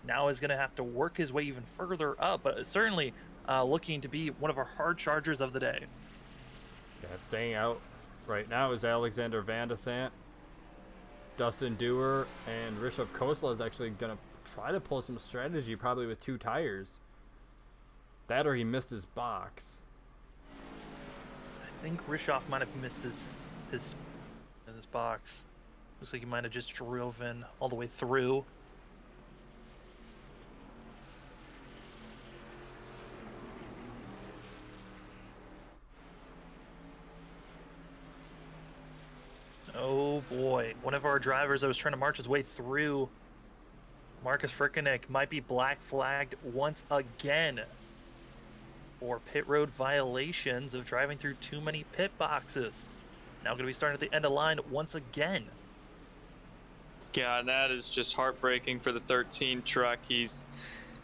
now is going to have to work his way even further up, but certainly looking to be one of our hard chargers of the day. Yeah, staying out right now is Alexander Van de Sant. Dustin Dewar and Rishabh Khosla is actually going to try to pull some strategy, probably with 2 tires. That or he missed his box. I think Rishabh might have missed his box. Looks like he might have just driven all the way through. Oh boy, one of our drivers that was trying to march his way through, Marcus Frickeneck, might be black flagged once again for pit road violations of driving through too many pit boxes. Now going to be starting at the end of line once again. Yeah, and that is just heartbreaking for the 13 truck.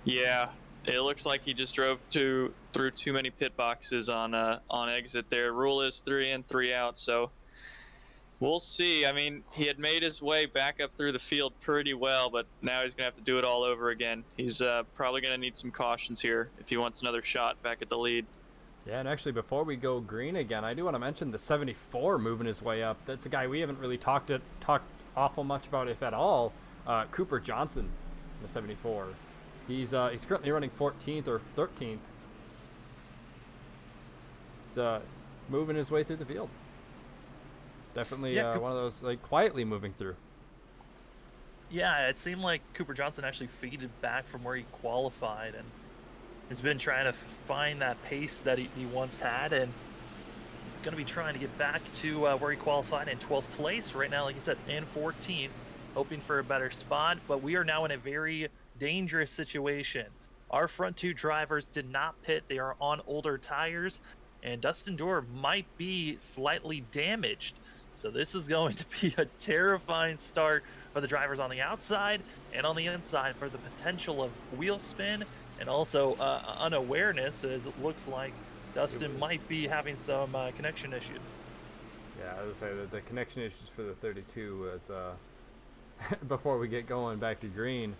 Yeah, it looks like he just drove through too many pit boxes on exit there. Rule is 3 in, 3 out, so We'll see. I mean, he had made his way back up through the field pretty well, but now he's going to have to do it all over again. He's probably going to need some cautions here if he wants another shot back at the lead. Yeah, and actually, before we go green again, I do want to mention the 74 moving his way up. That's a guy we haven't really talked awful much about, if at all. Cooper Johnson, the 74. He's currently running 14th or 13th. He's moving his way through the field. Definitely one of those, like, quietly moving through. Yeah, it seemed like Cooper Johnson actually faded back from where he qualified and has been trying to find that pace that he once had, and going to be trying to get back to where he qualified in 12th place right now, like you said, in 14th, hoping for a better spot. But we are now in a very dangerous situation. Our front two drivers did not pit. They are on older tires, and Dustin Dorr might be slightly damaged. So this is going to be a terrifying start for the drivers on the outside and on the inside for the potential of wheel spin and also unawareness, as it looks like Dustin might be having some connection issues. Yeah, I would say that the connection issues for the 32 was before we get going back to green.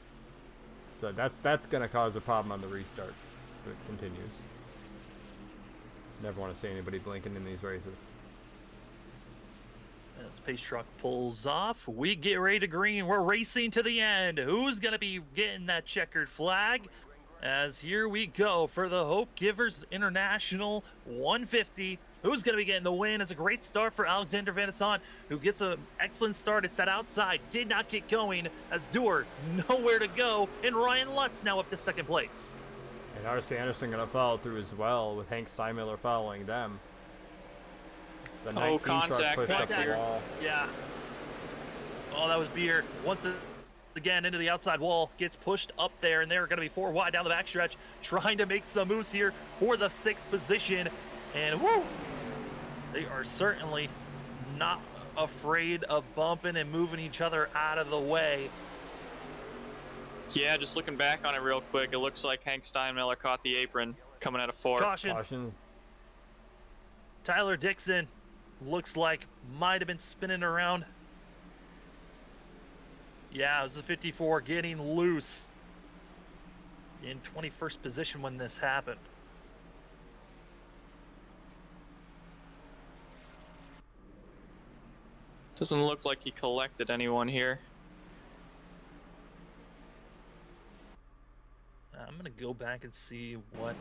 So that's going to cause a problem on the restart if it continues. Never want to see anybody blinking in these races. As pace truck pulls off, we get ready to green. We're racing to the end. Who's going to be getting that checkered flag? As here we go for the Hopegivers International 150. Who's going to be getting the win? It's a great start for Alexander Van Asant, who gets an excellent start. It's that outside, did not get going, as Dewar nowhere to go, and Ryan Lutz now up to second place. And R.C. Anderson going to follow through as well, with Hank Steinmiller following them. The 19 truck contact. pushed up the wall. Yeah. Oh, that was Beer. Once again into the outside wall, gets pushed up there, and they're going to be 4 wide down the backstretch, trying to make some moves here for the 6th position. And woo! They are certainly not afraid of bumping and moving each other out of the way. Yeah, just looking back on it real quick, it looks like Hank Steinmiller caught the apron coming out of 4. Caution. Tyler Dixon looks like might have been spinning around. Yeah, it was the 54 getting loose in 21st position when this happened. Doesn't look like he collected anyone here. I'm going to go back and see what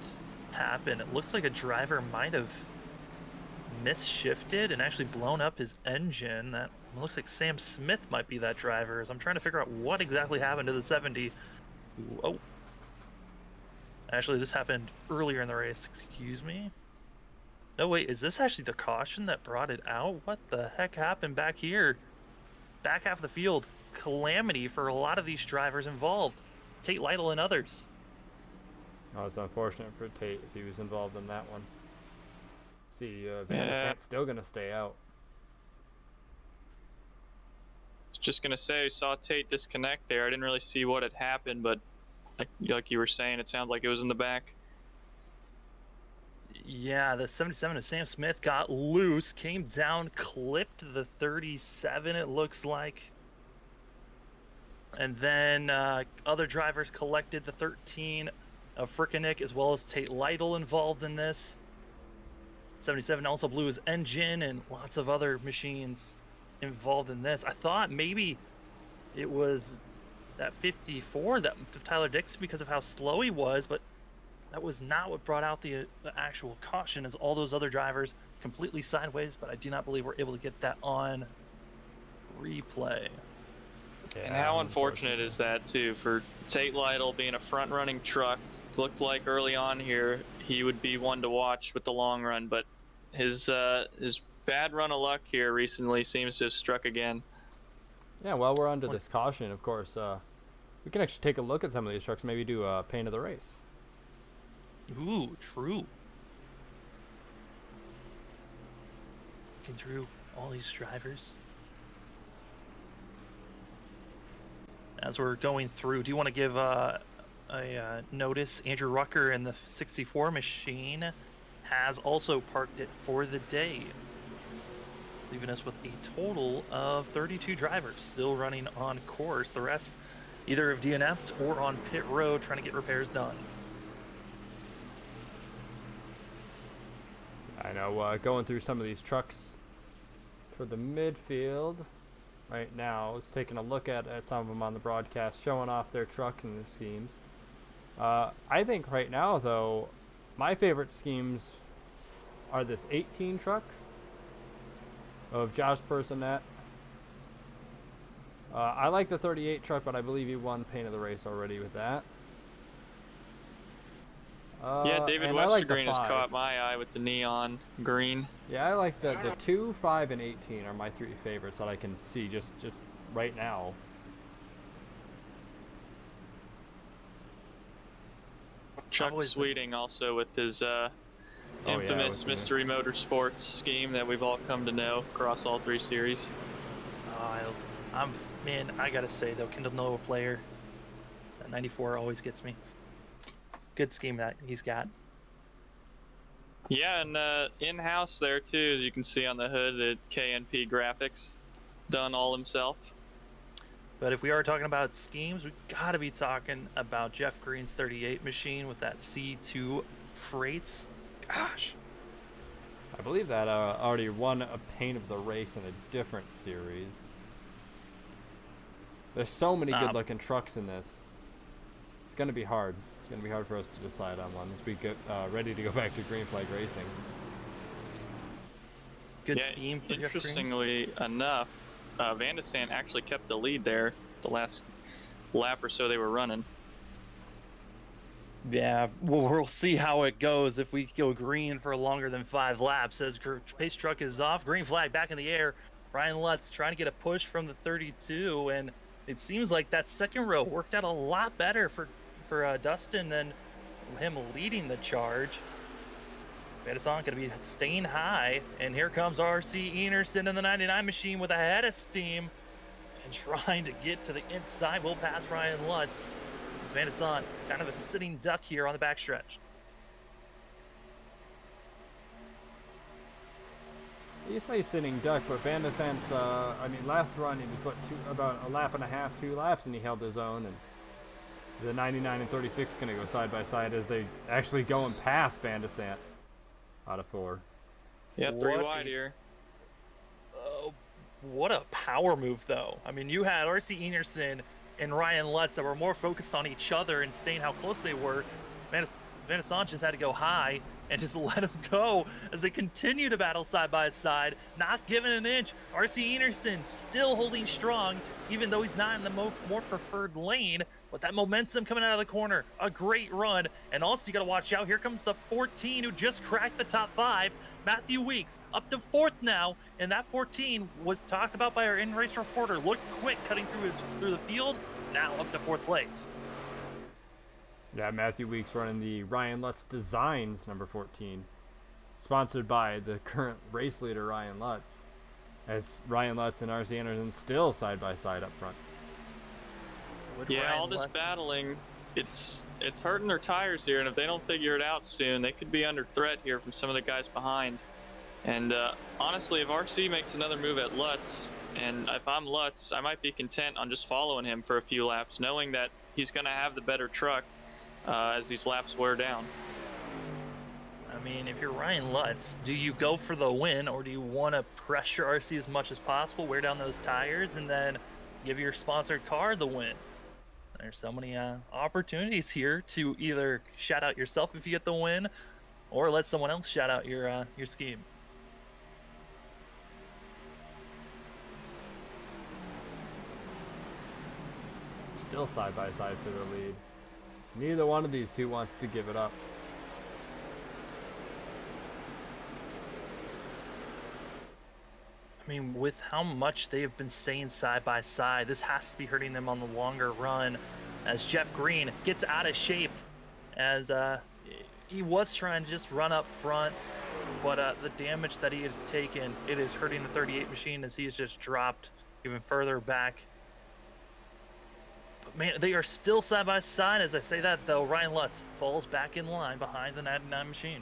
happened. It looks like a driver might have misshifted and actually blown up his engine. That looks like Sam Smith might be that driver, as I'm trying to figure out what exactly happened to the 70. Oh. Actually, this happened earlier in the race. Excuse me. No, wait, is this actually the caution that brought it out? What the heck happened back here? Back half of the field. Calamity for a lot of these drivers involved. Tate Lytle and others. Oh, it's unfortunate for Tate if he was involved in that one. See, Van Asant's still going to stay out. Just going to say, I saw Tate disconnect there. I didn't really see what had happened, but like you were saying, it sounds like it was in the back. Yeah, the 77 of Sam Smith got loose, came down, clipped the 37, it looks like. And then other drivers collected the 13 of Frickenik, as well as Tate Lytle involved in this. 77 also blew his engine, and lots of other machines involved in this. I thought maybe it was that 54 that Tyler Dixon, because of how slow he was, but that was not what brought out the actual caution, as all those other drivers completely sideways, but I do not believe we're able to get that on replay. Yeah, and how unfortunate is that, too, for Tate Lytle being a front-running truck. Looked like early on here he would be one to watch with the long run, but his bad run of luck here recently seems to have struck again. Yeah, while we're under this caution, of course, we can actually take a look at some of these trucks, maybe do a paint of the race. Ooh, true. Looking through all these drivers. As we're going through, do you want to give a notice? Andrew Rucker in the 64 machine has also parked it for the day. leaving us with a total of 32 drivers still running on course. The rest either have DNF'd or on pit road trying to get repairs done. I know, going through some of these trucks for the midfield right now, I was taking a look at some of them on the broadcast, showing off their trucks and their schemes. I think right now, though, my favorite schemes are this 18 truck of Josh Personette. I like the 38 truck, but I believe he won paint of the race already with that. Yeah, David Westergreen has caught my eye with the neon green. Yeah, I like the 2, 5, and 18 are my 3 favorites that I can see just right now. Chuck Sweeting also with his infamous Mystery Motorsports scheme that we've all come to know across all 3 series. Man, I gotta say though, Kendall Noah player, that 94 always gets me. Good scheme that he's got. Yeah, and in-house there too, as you can see on the hood, the KNP graphics done all himself. But if we are talking about schemes, we gotta be talking about Jeff Green's 38 machine with that C2 freights. Gosh. I believe that already won a paint of the race in a different series. There's so many good-looking trucks in this. It's going to be hard. It's going to be hard for us to decide on one as we get ready to go back to Green Flag Racing. Good scheme for Jeff Green. Interestingly enough, Van de Sant actually kept the lead there the last lap or so they were running. Yeah, well, we'll see how it goes if we go green for longer than 5 laps. As pace truck is off, green flag back in the air. Ryan Lutz trying to get a push from the 32, and it seems like that second row worked out a lot better for Dustin than him leading the charge. Madison going to be staying high, and here comes RC Enerson in the 99 machine with a head of steam and trying to get to the inside. Will pass Ryan Lutz. It's Van de Sant, kind of a sitting duck here on the backstretch. You say sitting duck, but Van de Sant's, last run he was about a lap and a half, 2 laps, and he held his own. And the 99 and 36 going to go side by side as they actually going past Van de Sant out of 4. Yeah, 3 wide here. What a power move, though. I mean, you had RC Enerson and Ryan Lutz that were more focused on each other and saying how close they were. Van de Sant just had to go high and just let him go as they continue to battle side by side, not giving an inch. RC Enerson still holding strong, even though he's not in the more preferred lane. But that momentum coming out of the corner, a great run. And also you got to watch out. Here comes the 14 who just cracked the top 5. Matthew Weeks up to 4th now, and that 14 was talked about by our in-race reporter. Looked quick cutting through the field. Now up to 4th place. Yeah, Matthew Weeks running the Ryan Lutz Designs number 14, sponsored by the current race leader Ryan Lutz, as Ryan Lutz and RC Anderson still side by side up front. All this battling, it's hurting their tires here, and if they don't figure it out soon, they could be under threat here from some of the guys behind. And honestly, if RC makes another move at Lutz, and if I'm Lutz, I might be content on just following him for a few laps, knowing that he's going to have the better truck as these laps wear down. I mean, if you're Ryan Lutz, do you go for the win, or do you want to pressure RC as much as possible, wear down those tires, and then give your sponsored car the win? There's so many opportunities here to either shout out yourself if you get the win, or let someone else shout out your scheme. Still side by side for the lead. Neither one of these two wants to give it up. I mean, with how much they have been staying side by side, this has to be hurting them on the longer run, as Jeff Green gets out of shape, as he was trying to just run up front, but the damage that he had taken, it is hurting the 38 machine as he's just dropped even further back. But man, they are still side by side. As I say that, though, Ryan Lutz falls back in line behind the 99 machine.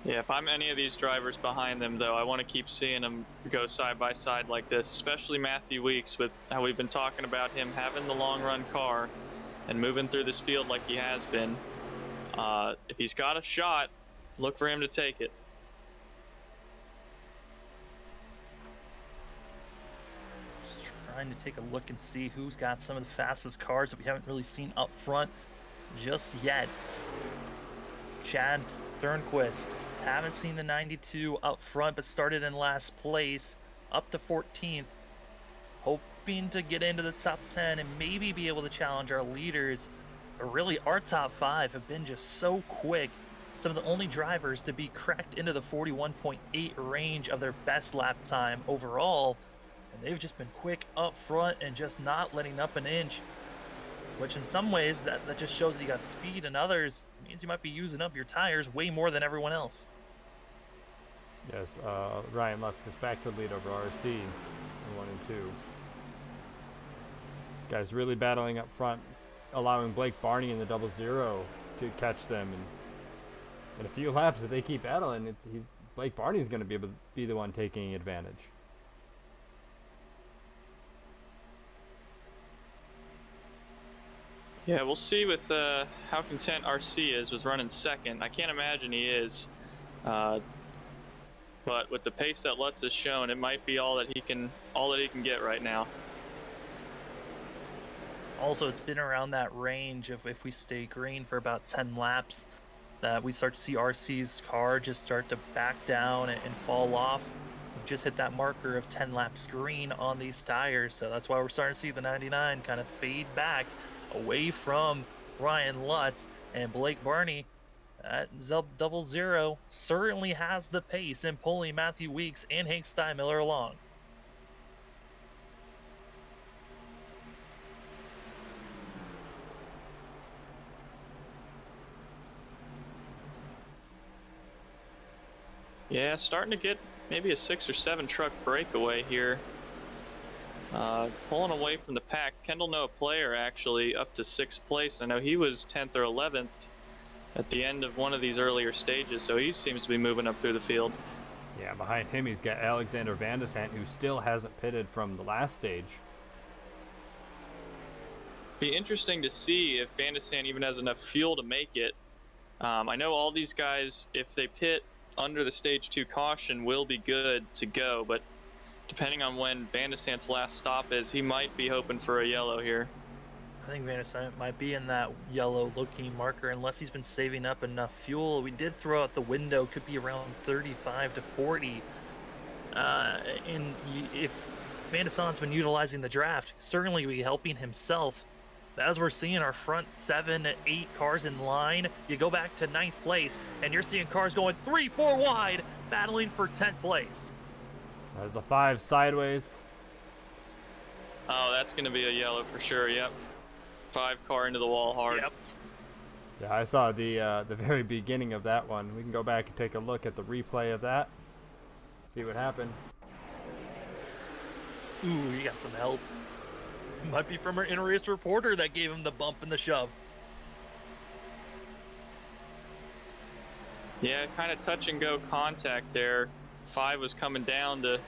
Yeah, if I'm any of these drivers behind them, though, I want to keep seeing them go side by side like this, especially Matthew Weeks, with how we've been talking about him having the long run car and moving through this field like he has been. If he's got a shot, look for him to take it. Just trying to take a look and see who's got some of the fastest cars that we haven't really seen up front just yet. Chad Thornquist, haven't seen the 92 up front, but started in last place, up to 14th, hoping to get into the top 10 and maybe be able to challenge our leaders. But really, our top 5 have been just so quick. Some of the only drivers to be cracked into the 41.8 range of their best lap time overall, and they've just been quick up front and just not letting up an inch, which in some ways that just shows you got speed, and others means you might be using up your tires way more than everyone else. Yes, Ryan Lusk is back to the lead over RC in 1 and 2. This guy's really battling up front, allowing Blake Barney in the 00 to catch them. And in a few laps, if they keep battling, Blake Barney's going to be able to be the one taking advantage. Yeah, we'll see with how content RC is with running second. I can't imagine he is. But with the pace that Lutz has shown, it might be all that he can get right now. Also, it's been around that range of if we stay green for about 10 laps, that we start to see RC's car just start to back down and fall off. We've just hit that marker of 10 laps green on these tires, so that's why we're starting to see the 99 kind of fade back away from Ryan Lutz. And Blake Barney at 00 certainly has the pace in pulling Matthew Weeks and Hank Steinmiller along. Yeah, starting to get maybe a 6 or 7 truck breakaway here. Pulling away from the pack. Kendall Noah Player actually up to 6th place. I know he was 10th or 11th at the end of one of these earlier stages, so he seems to be moving up through the field. Yeah, behind him he's got Alexander Van de Sant, who still hasn't pitted from the last stage. Be interesting to see if Van de Sant even has enough fuel to make it. I know all these guys, if they pit under the stage 2 caution, will be good to go, but depending on when Van de Sant's last stop is, he might be hoping for a yellow here. I think Van de Sant might be in that yellow looking marker unless he's been saving up enough fuel. We did throw out the window, could be around 35 to 40. And if Van de Sant's been utilizing the draft, certainly be helping himself. As we're seeing our front 7, 8 cars in line, you go back to 9th place and you're seeing cars going 3, 4 wide, battling for 10th place. There's a 5 sideways. Oh, that's going to be a yellow for sure. Yep. 5 car into the wall hard. Yep. Yeah, I saw the very beginning of that one. We can go back and take a look at the replay of that. See what happened. Ooh, you got some help. Might be from our inner-race reporter that gave him the bump and the shove. Yeah, kind of touch and go contact there. 5 was coming down to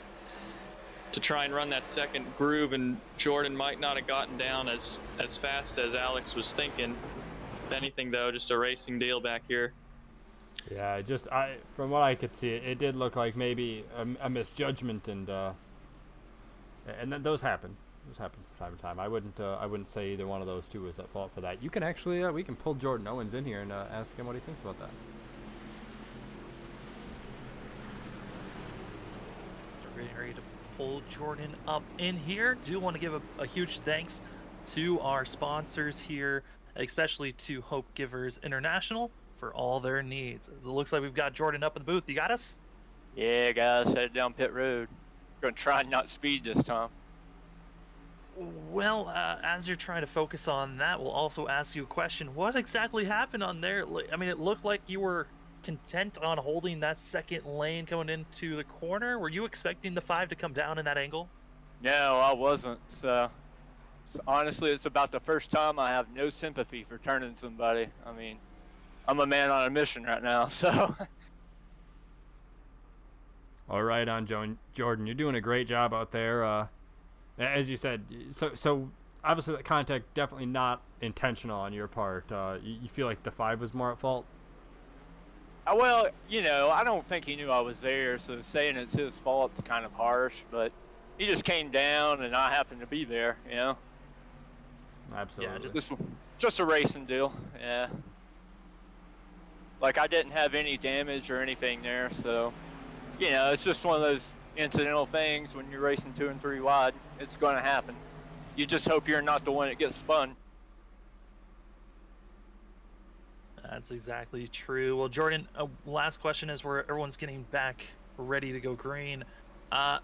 try and run that second groove, and Jordan might not have gotten down as fast as Alex was thinking. If anything, though, just a racing deal back here. Yeah, from what I could see, it did look like maybe a misjudgment, and then those happen. Those happen from time to time. I wouldn't say either one of those two was at fault for that. You can actually we can pull Jordan Owens in here and ask him what he thinks about that. Ready to pull Jordan up in here. Do want to give a huge thanks to our sponsors here, especially to Hopegivers International for all their needs. As it looks like we've got Jordan up in the booth. You got us? Yeah, guys, headed down pit road. Gonna try and not speed this time. Well, as you're trying to focus on that, we'll also ask you a question. What exactly happened on there? I mean, it looked like you were content on holding that second lane coming into the corner. Were you expecting the 5 to come down in that angle? No, I wasn't. So honestly, it's about the first time I have no sympathy for turning somebody. I mean, I'm a man on a mission right now, so All right, on Jordan, you're doing a great job out there. As you said, so obviously that contact definitely not intentional on your part. You feel like the 5 was more at fault? Well, I don't think he knew I was there, so saying it's his fault is kind of harsh, but he just came down and I happened to be there, Absolutely. Yeah, Just a racing deal, yeah. Like, I didn't have any damage or anything there, so, it's just one of those incidental things when you're racing 2 and 3 wide. It's going to happen. You just hope you're not the one that gets spun. That's exactly true. Well, Jordan, last question is where everyone's getting back ready to go green.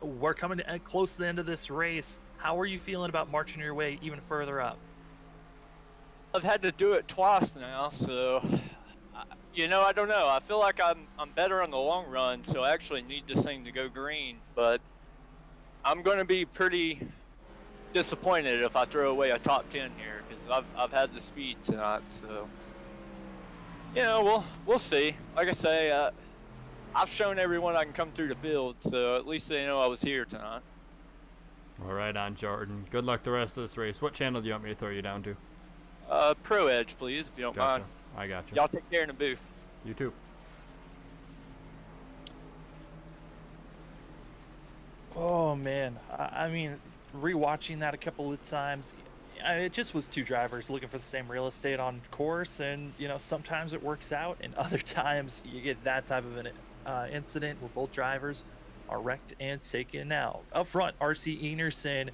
We're coming close to the end of this race. How are you feeling about marching your way even further up? I've had to do it twice now, so I don't know. I feel like I'm better on the long run, so I actually need this thing to go green. But I'm going to be pretty disappointed if I throw away a top 10 here, because I've had the speed tonight. So we'll see. Like I say, I've shown everyone I can come through the field, so at least they know I was here tonight. All right, on Jordan. Good luck the rest of this race. What channel do you want me to throw you down to? Pro Edge, please, if you don't mind. I got you. Y'all take care in the booth. You too. Oh man, I mean, rewatching that a couple of times, it just was 2 drivers looking for the same real estate on course, and sometimes it works out, and other times you get that type of an incident where both drivers are wrecked and taken out. Up front, RC Enerson,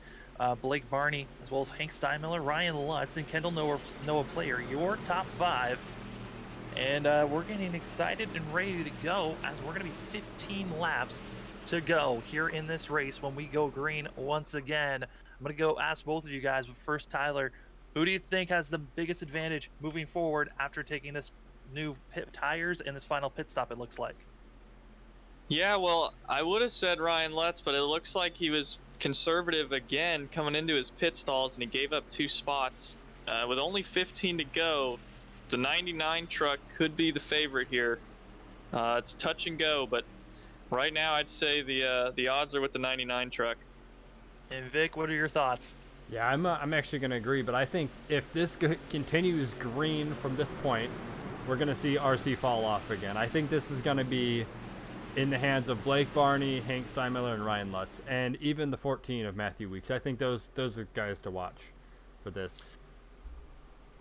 Blake Barney, as well as Hank Steinmiller, Ryan Lutz, and Kendall Noah Player, your top 5. And we're getting excited and ready to go, as we're going to be 15 laps to go here in this race when we go green once again. I'm going to go ask both of you guys, but first, Tyler, who do you think has the biggest advantage moving forward after taking this new pit tires and this final pit stop, it looks like? Yeah, well, I would have said Ryan Lutz, but it looks like he was conservative again coming into his pit stalls, and he gave up 2 spots. With only 15 to go, the 99 truck could be the favorite here. It's touch and go, but right now I'd say the odds are with the 99 truck. And Vic, what are your thoughts? Yeah, I'm actually going to agree, but I think if this continues green from this point, we're going to see RC fall off again. I think this is going to be in the hands of Blake Barney, Hank Steinmiller, and Ryan Lutz, and even the 14 of Matthew Weeks. I think those are guys to watch for this.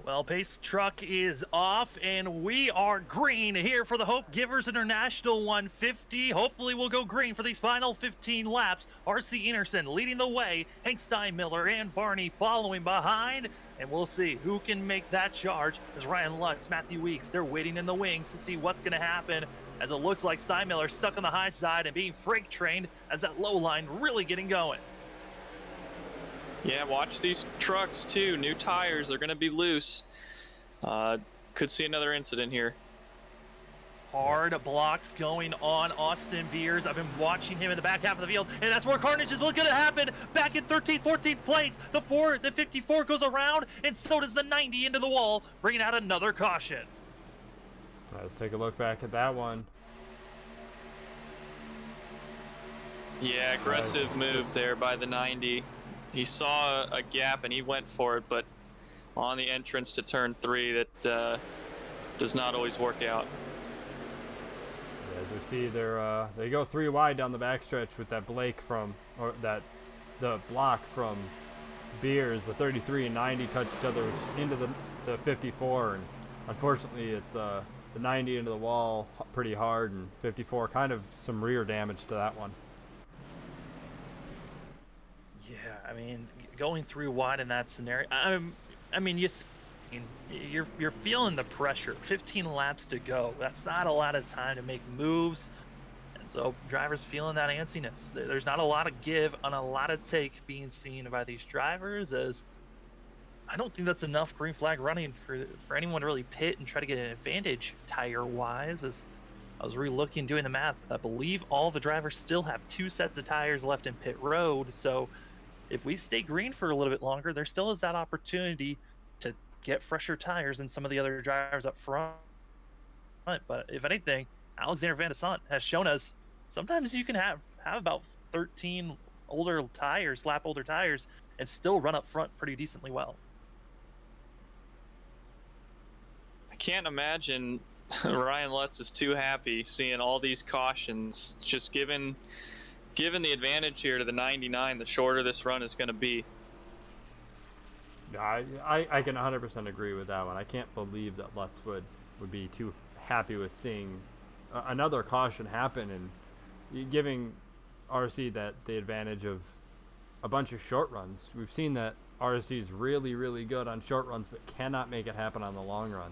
Well, pace truck is off, and we are green here for the Hopegivers International 150. Hopefully we'll go green for these final 15 laps. RC Enerson leading the way, Hank Steinmiller and Barney following behind, and we'll see who can make that charge as Ryan Lutz, Matthew Weeks, they're waiting in the wings to see what's going to happen, as it looks like Steinmiller stuck on the high side and being freight trained as that low line really getting going. Yeah, watch these trucks too. New tires, they're going to be loose. Could see another incident here. Hard blocks going on Austin Beers. I've been watching him in the back half of the field, and that's where carnage is looking to happen. Back in 13th, 14th place, the 54 goes around, and so does the 90 into the wall, bringing out another caution. Let's take a look back at that one. Yeah, aggressive move there by the 90. He saw a gap and he went for it, but on the entrance to turn 3, that does not always work out. Yeah, as we see, they go 3 wide down the backstretch with that Blake the block from Beers. The 33 and 90 touch each other into the 54, and unfortunately it's the 90 into the wall pretty hard, and 54 kind of some rear damage to that one. Yeah, I mean, going through wide in that scenario, I mean, you're feeling the pressure. 15 laps to go. That's not a lot of time to make moves, and so drivers feeling that antsiness. There's not a lot of give and a lot of take being seen by these drivers, as I don't think that's enough green flag running for anyone to really pit and try to get an advantage tire-wise. As I was re-looking, doing the math, I believe all the drivers still have 2 sets of tires left in pit road, so if we stay green for a little bit longer, there still is that opportunity to get fresher tires than some of the other drivers up front. But if anything, Alexander Van de Sant has shown us sometimes you can have about 13 older tires, lap older tires, and still run up front pretty decently well. I can't imagine Ryan Lutz is too happy seeing all these cautions. Just given the advantage here to the 99, the shorter this run is going to be. I can 100% agree with that one. I can't believe that Lutz would be too happy with seeing another caution happen and giving RC the advantage of a bunch of short runs. We've seen that RC is really, really good on short runs, but cannot make it happen on the long run.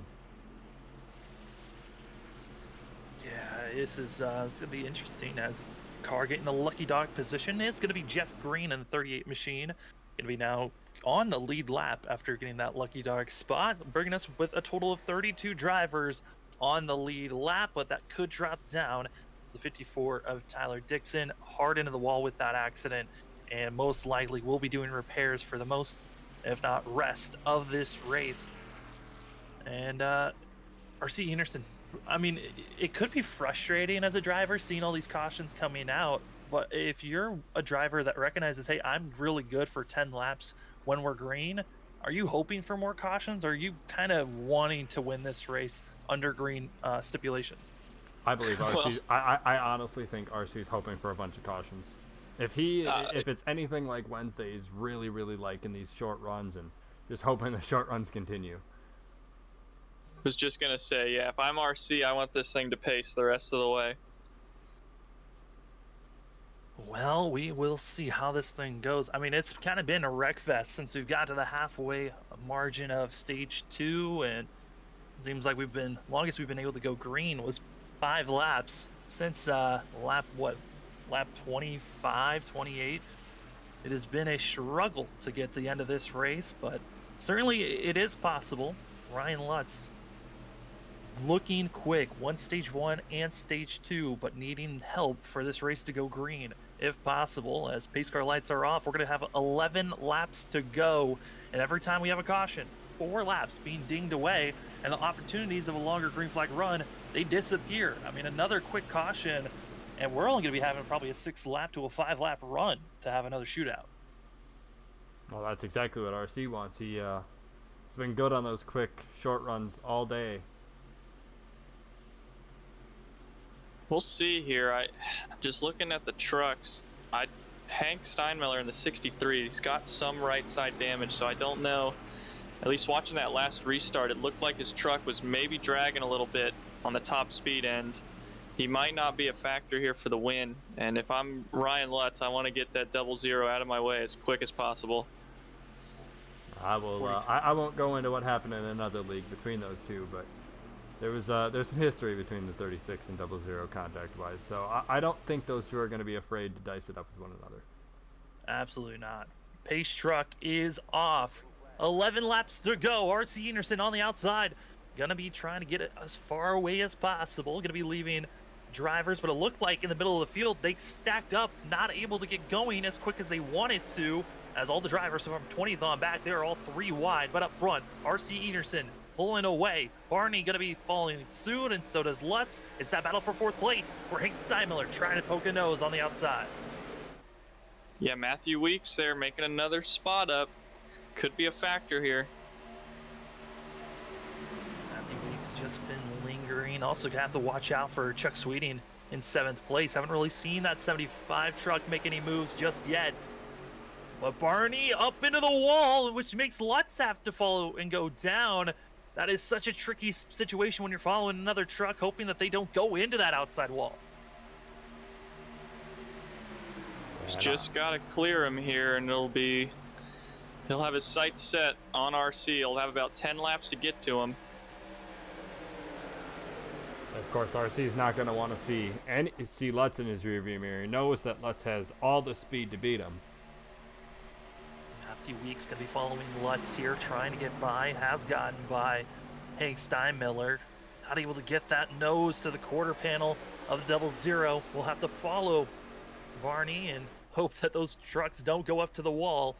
Yeah, this is it's gonna be interesting as car getting the lucky dog position. It's gonna be Jeff Green in the 38 machine. Gonna be now on the lead lap after getting that lucky dog spot, bringing us with a total of 32 drivers on the lead lap, but that could drop down. The 54 of Tyler Dixon hard into the wall with that accident, and most likely will be doing repairs for the most, if not rest, of this race. And RC Anderson, I mean, it could be frustrating as a driver seeing all these cautions coming out, but if you're a driver that recognizes, hey, I'm really good for 10 laps when we're green, are you hoping for more cautions, or are you kind of wanting to win this race under green stipulations? I believe RC. I honestly think RC's hoping for a bunch of cautions. If it's anything like Wednesday, he's really, really liking these short runs and just hoping the short runs continue. Was just going to say, yeah, if I'm RC, I want this thing to pace the rest of the way. Well, we will see how this thing goes. I mean, it's kind of been a wreck fest since we've got to the halfway margin of stage 2, and it seems like longest we've been able to go green was 5 laps since lap 25, 28. It has been a struggle to get to the end of this race, but certainly it is possible. Ryan Lutz looking quick, won stage 1 and stage 2, but needing help for this race to go green if possible. As pace car lights are off, we're going to have 11 laps to go, and every time we have a caution, 4 laps being dinged away, and the opportunities of a longer green flag run, they disappear. I mean, another quick caution, and we're only going to be having probably a 6 lap to a 5 lap run to have another shootout. Well, that's exactly what RC wants. He's been good on those quick short runs all day. We'll see here. Just looking at the trucks, Hank Steinmiller in the 63, he's got some right side damage, so I don't know. At least watching that last restart, it looked like his truck was maybe dragging a little bit on the top speed end. He might not be a factor here for the win, and if I'm Ryan Lutz, I want to get that 00 out of my way as quick as possible. I will. I won't go into what happened in another league between those two, but there's some history between the 36 and 00 contact-wise, so I don't think those two are going to be afraid to dice it up with one another. Absolutely not. Pace truck is off. 11 laps to go. RC Anderson on the outside. Gonna be trying to get it as far away as possible. Gonna be leaving drivers, but it looked like in the middle of the field, they stacked up, not able to get going as quick as they wanted to, as all the drivers from 20th on back, they're all 3 wide, but up front, RC Anderson pulling away. Barney gonna be following soon, and so does Lutz. It's that battle for 4th place, where Hank Steinmiller trying to poke a nose on the outside. Yeah, Matthew Weeks there making another spot up. Could be a factor here. Matthew Weeks just been lingering. Also gonna have to watch out for Chuck Sweeting in 7th place. Haven't really seen that 75 truck make any moves just yet. But Barney up into the wall, which makes Lutz have to follow and go down. That is such a tricky situation when you're following another truck, hoping that they don't go into that outside wall. He's just got to clear him here, and he'll have his sights set on RC. He'll have about 10 laps to get to him. Of course, RC's not going to want to see Lutz in his rearview mirror. He knows that Lutz has all the speed to beat him. Matthew Weeks going to be following Lutz here, trying to get by. Has gotten by Hank Steinmiller. Not able to get that nose to the quarter panel of the 00. We'll have to follow Barney and hope that those trucks don't go up to the wall.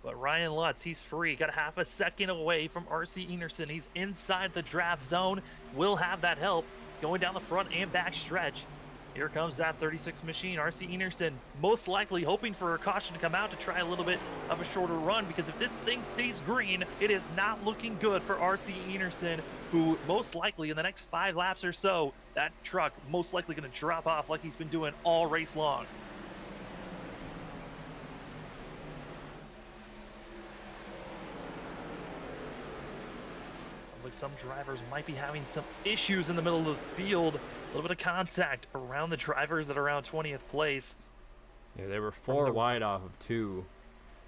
But Ryan Lutz, he's free. Got a half a second away from RC Anderson. He's inside the draft zone. Will have that help going down the front and back stretch. Here comes that 36 machine. RC Enerson most likely hoping for a caution to come out to try a little bit of a shorter run, because if this thing stays green, it is not looking good for RC Enerson, who most likely in the next 5 laps or so, that truck most likely going to drop off like he's been doing all race long. Like some drivers might be having some issues in the middle of the field. A little bit of contact around the drivers that are around 20th place. Yeah, they were 4 wide off of 2.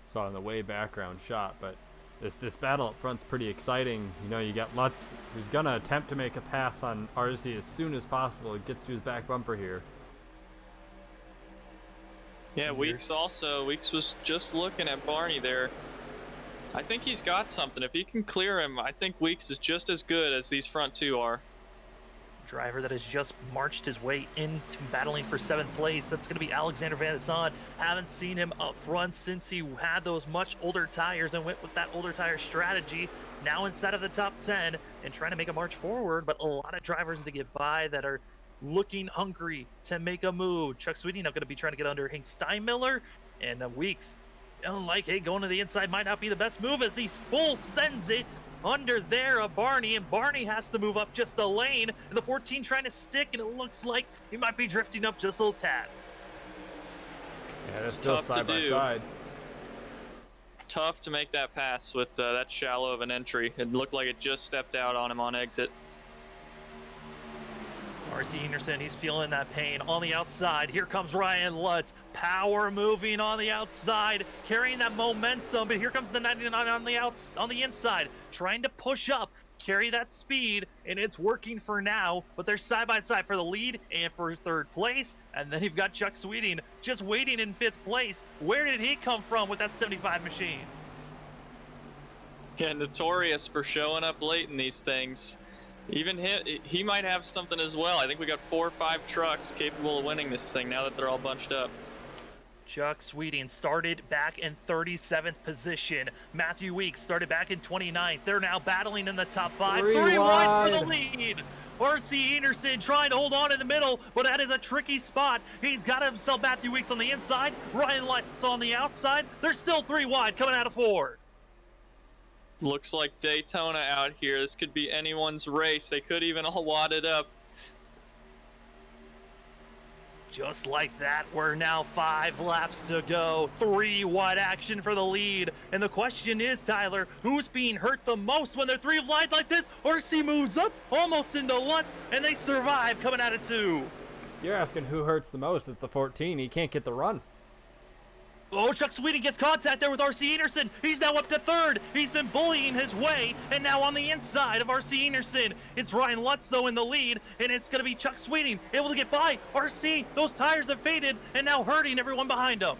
Saw in the way background shot, but this battle up front's pretty exciting. You know, you got Lutz, who's gonna attempt to make a pass on RC as soon as possible. He gets to his back bumper here. Yeah, Weeks was just looking at Barney there. I think he's got something. If he can clear him, I think Weeks is just as good as these front 2 are. Driver that has just marched his way into battling for 7th place. That's going to be Alexander Van de Sande. Haven't seen him up front since he had those much older tires and went with that older tire strategy. Now inside of the top 10 and trying to make a march forward, but a lot of drivers to get by that are looking hungry to make a move. Chuck Sweeting now going to be trying to get under Hank Steinmiller, and Weeks, like, hey, going to the inside might not be the best move as he full sends it under there of Barney, and Barney has to move up just a lane, and the 14 trying to stick, and it looks like he might be drifting up just a little tad. Yeah, that's tough side to by do. side. Tough to make that pass with that shallow of an entry. It looked like it just stepped out on him on exit. RC Enerson, he's feeling that pain on the outside. Here comes Ryan Lutz, power moving on the outside, carrying that momentum, but here comes the 99 on the inside, trying to push up, carry that speed, and it's working for now, but they're side by side for the lead and for 3rd place, and then you've got Chuck Sweeting just waiting in 5th place. Where did he come from with that 75 machine? Yeah, notorious for showing up late in these things. Even he might have something as well. I think we got 4 or 5 trucks capable of winning this thing now that they're all bunched up. Chuck Sweeting started back in 37th position. Matthew Weeks started back in 29th. They're now battling in the top 5. 3 wide for the lead. RC Enerson trying to hold on in the middle, but that is a tricky spot. He's got himself Matthew Weeks on the inside, Ryan Lutz on the outside. There's still 3 wide coming out of 4. Looks like Daytona out here. This could be anyone's race. They could even all wad it up. Just like that, we're now 5 laps to go. 3 wide action for the lead. And the question is, Tyler, who's being hurt the most when they're 3 wide like this? RC moves up almost into Lutz, and they survive coming out of 2. You're asking who hurts the most. It's the 14. He can't get the run. Oh, Chuck Sweeting gets contact there with RC Enerson. He's now up to 3rd. He's been bullying his way, and now on the inside of RC Enerson, it's Ryan Lutz, though, in the lead, and it's going to be Chuck Sweeting able to get by. RC, those tires have faded, and now hurting everyone behind him.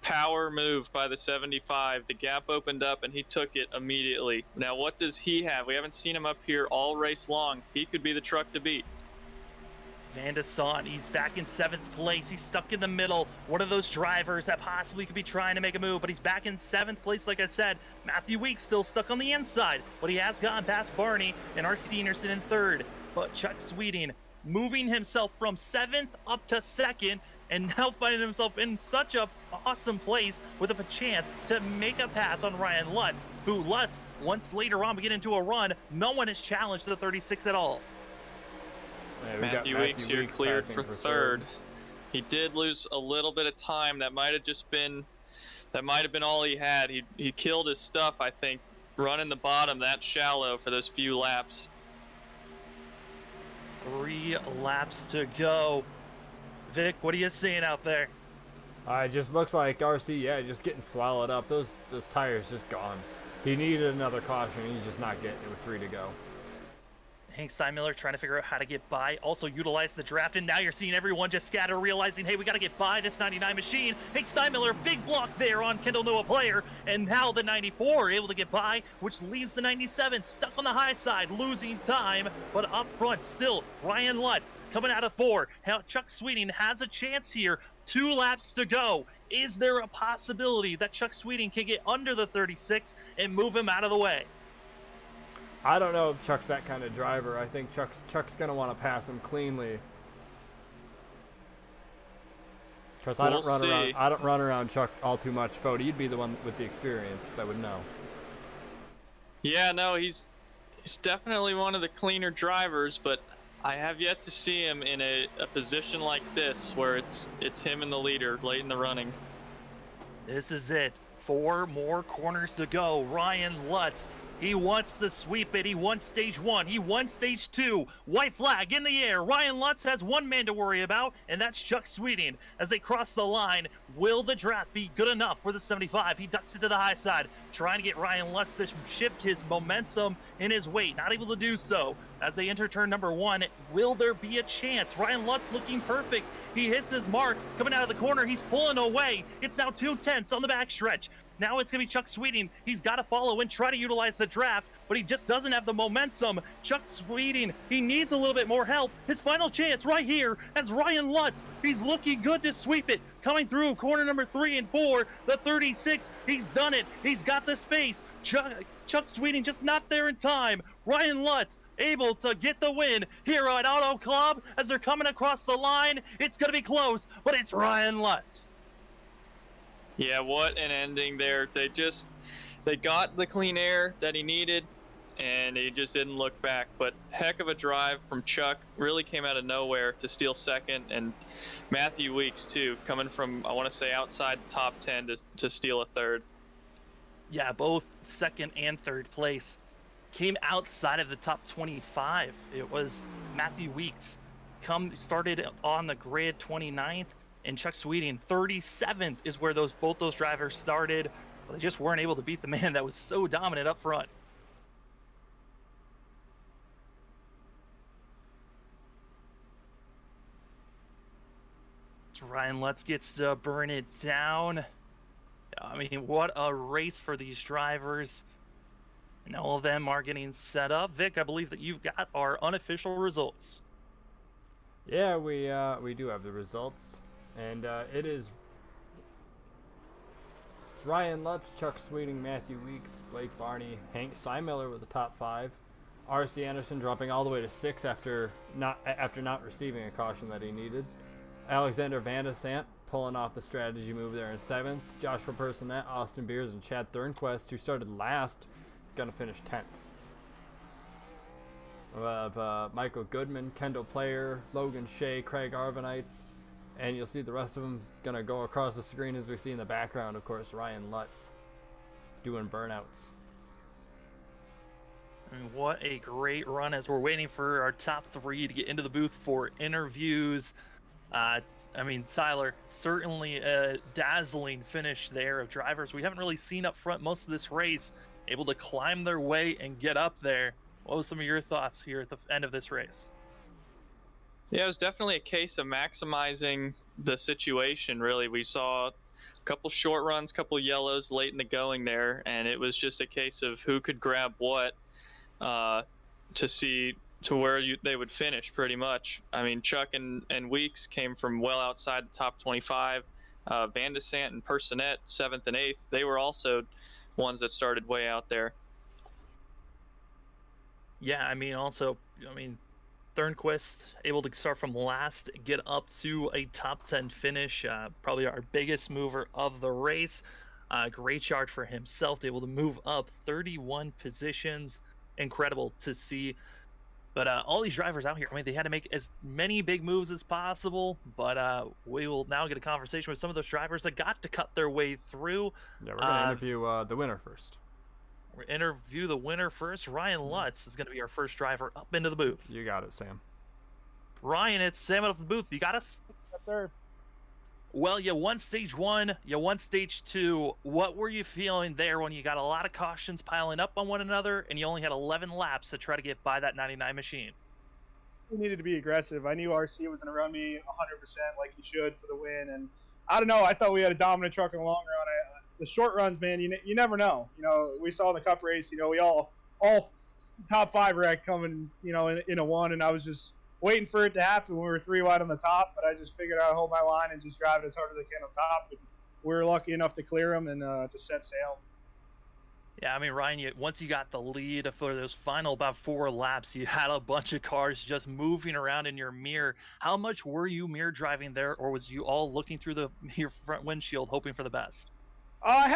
Power move by the 75. The gap opened up, and he took it immediately. Now, what does he have? We haven't seen him up here all race long. He could be the truck to beat. Van de Sande, he's back in 7th place. He's stuck in the middle. One of those drivers that possibly could be trying to make a move, but he's back in 7th place, like I said. Matthew Weeks still stuck on the inside, but he has gotten past Barney and RC Enerson in 3rd. But Chuck Sweeting moving himself from 7th up to 2nd, and now finding himself in such a awesome place with a chance to make a pass on Ryan Lutz, who Lutz, once later on we get into a run, no one has challenged the 36 at all. Yeah, we got Matthew Weeks here cleared for passing 3rd. He did lose a little bit of time. That might have been all he had. He killed his stuff, I think, running the bottom that shallow for those few laps. 3 laps to go. Vic, what are you seeing out there? It just looks like RC, just getting swallowed up. Those tires just gone. He needed another caution. He's just not getting it with 3 to go. Hank Steinmiller trying to figure out how to get by, also utilize the draft, and now you're seeing everyone just scatter, realizing, hey, we got to get by this 99 machine. Hank Steinmiller, big block there on Kendall Noah Player, and now the 94 able to get by, which leaves the 97 stuck on the high side, losing time, but up front still, Ryan Lutz coming out of 4. Chuck Sweeting has a chance here. 2 laps to go. Is there a possibility that Chuck Sweeting can get under the 36 and move him out of the way? I don't know if Chuck's that kind of driver. I think Chuck's going to want to pass him cleanly. Because I don't We'll run around. see. I don't run around Chuck all too much. Fode, you'd be the one with the experience that would know. Yeah, no, he's definitely one of the cleaner drivers, but I have yet to see him in a position like this where it's him and the leader late in the running. This is it. 4 more corners to go. Ryan Lutz, he wants to sweep it. He won stage 1. He won stage 2. White flag in the air. Ryan Lutz has one man to worry about, and that's Chuck Sweeting. As they cross the line, will the draft be good enough for the 75? He ducks it to the high side, trying to get Ryan Lutz to shift his momentum in his weight. Not able to do so. As they enter turn number 1, will there be a chance? Ryan Lutz looking perfect. He hits his mark. Coming out of the corner, he's pulling away. It's now 2/10 on the backstretch. Now it's going to be Chuck Sweeting. He's got to follow and try to utilize the draft, but he just doesn't have the momentum. Chuck Sweeting, he needs a little bit more help. His final chance right here as Ryan Lutz. He's looking good to sweep it. Coming through corner number 3 and 4, the 36. He's done it. He's got the space. Chuck Sweeting just not there in time. Ryan Lutz able to get the win here at Auto Club as they're coming across the line. It's going to be close, but it's Ryan Lutz. Yeah, what an ending there. They got the clean air that he needed, and he just didn't look back. But heck of a drive from Chuck. Really came out of nowhere to steal second, and Matthew Weeks too, coming from, I want to say, outside the top 10 to steal a third. Yeah, both second and third place came outside of the top 25. It was Matthew Weeks started on the grid 29th, and Chuck Sweeting 37th is where both those drivers started. But they just weren't able to beat the man that was so dominant up front. Ryan Lutz gets to burn it down. I mean, what a race for these drivers. And all of them are getting set up. Vic, I believe that you've got our unofficial results. Yeah, we do have the results, and it is Ryan Lutz, Chuck Sweeting, Matthew Weeks, Blake Barney, Hank Steinmiller with the top 5. R.C. Anderson dropping all the way to 6 after not receiving a caution that he needed. Alexander Van de Sant pulling off the strategy move there in 7th. Joshua Personette, Austin Beers, and Chad Thornquist, who started last, gonna finish 10th. We have Michael Goodman, Kendall Player, Logan Shea, Craig Arvanites, and you'll see the rest of them gonna go across the screen as we see in the background, of course, Ryan Lutz doing burnouts. I mean, what a great run as we're waiting for our top 3 to get into the booth for interviews. I mean, Tyler, certainly a dazzling finish there of drivers we haven't really seen up front most of this race, able to climb their way and get up there. What was some of your thoughts here at the end of this race? Yeah, it was definitely a case of maximizing the situation, really. We saw a couple short runs, couple yellows late in the going there, and it was just a case of who could grab what to see to where they would finish, pretty much. I mean, Chuck and Weeks came from well outside the top 25. Van de Sant and Personette, 7th and 8th, they were also ones that started way out there. Yeah, I mean, Thornquist able to start from last, get up to a top 10 finish, probably our biggest mover of the race. Great charge for himself, able to move up 31 positions. Incredible to see. But all these drivers out here, I mean, they had to make as many big moves as possible, but we will now get a conversation with some of those drivers that got to cut their way through. Yeah, we're going to interview the winner first. We'll interview the winner first. Ryan Lutz is going to be our first driver up into the booth. You got it, Sam. Ryan, it's Sam up in the booth. You got us? Yes, sir. Well, you won stage 1, you won stage 2. What were you feeling there when you got a lot of cautions piling up on one another and you only had 11 laps to try to get by that 99 machine? We needed to be aggressive. I knew RC was going to run me 100% like he should for the win. And I don't know. I thought we had a dominant truck in the long run. The short runs, man, you never know. You know, we saw in the cup race, you know, we all top 5 wreck coming, you know, in a 1. And I was just waiting for it to happen. We were 3 wide on the top, but I just figured I'd hold my line and just drive it as hard as I can on top. And we were lucky enough to clear them and just set sail. Yeah, I mean, Ryan, once you got the lead for those final about 4 laps, you had a bunch of cars just moving around in your mirror. How much were you mirror driving there, or was you all looking through your front windshield hoping for the best? I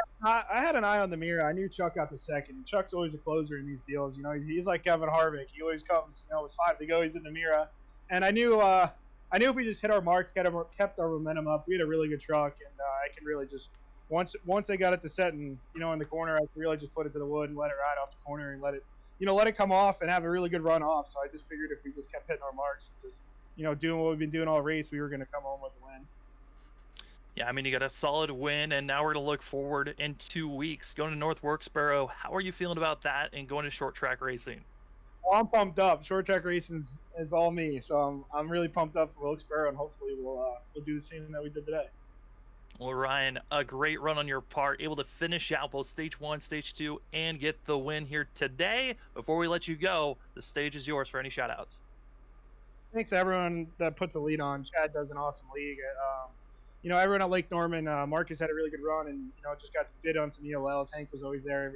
had an eye on the mirror. I knew Chuck got the second. And Chuck's always a closer in these deals. You know, he's like Kevin Harvick. He always comes, you know, with 5 to go, he's in the mirror. And I knew if we just hit our marks, kept our momentum up, we had a really good truck, and I can really just once I got it to set and in the corner, I could really just put it to the wood and let it ride off the corner and let it come off and have a really good run off. So I just figured if we just kept hitting our marks and just doing what we've been doing all race, we were going to come home with the win. Yeah, I mean, you got a solid win, and now we're going to look forward in 2 weeks going to North Wilkesboro. How are you feeling about that and going to short track racing? Well, I'm pumped up. Short track racing is all me, so I'm really pumped up for Wilkesboro, and hopefully we'll do the same that we did today. Well, Ryan, a great run on your part, able to finish out both Stage 1, Stage 2, and get the win here today. Before we let you go, the stage is yours for any shout-outs. Thanks to everyone that puts a lead on. Chad does an awesome league. Everyone at Lake Norman, Marcus had a really good run, and just got bid on some ELLs. Hank was always there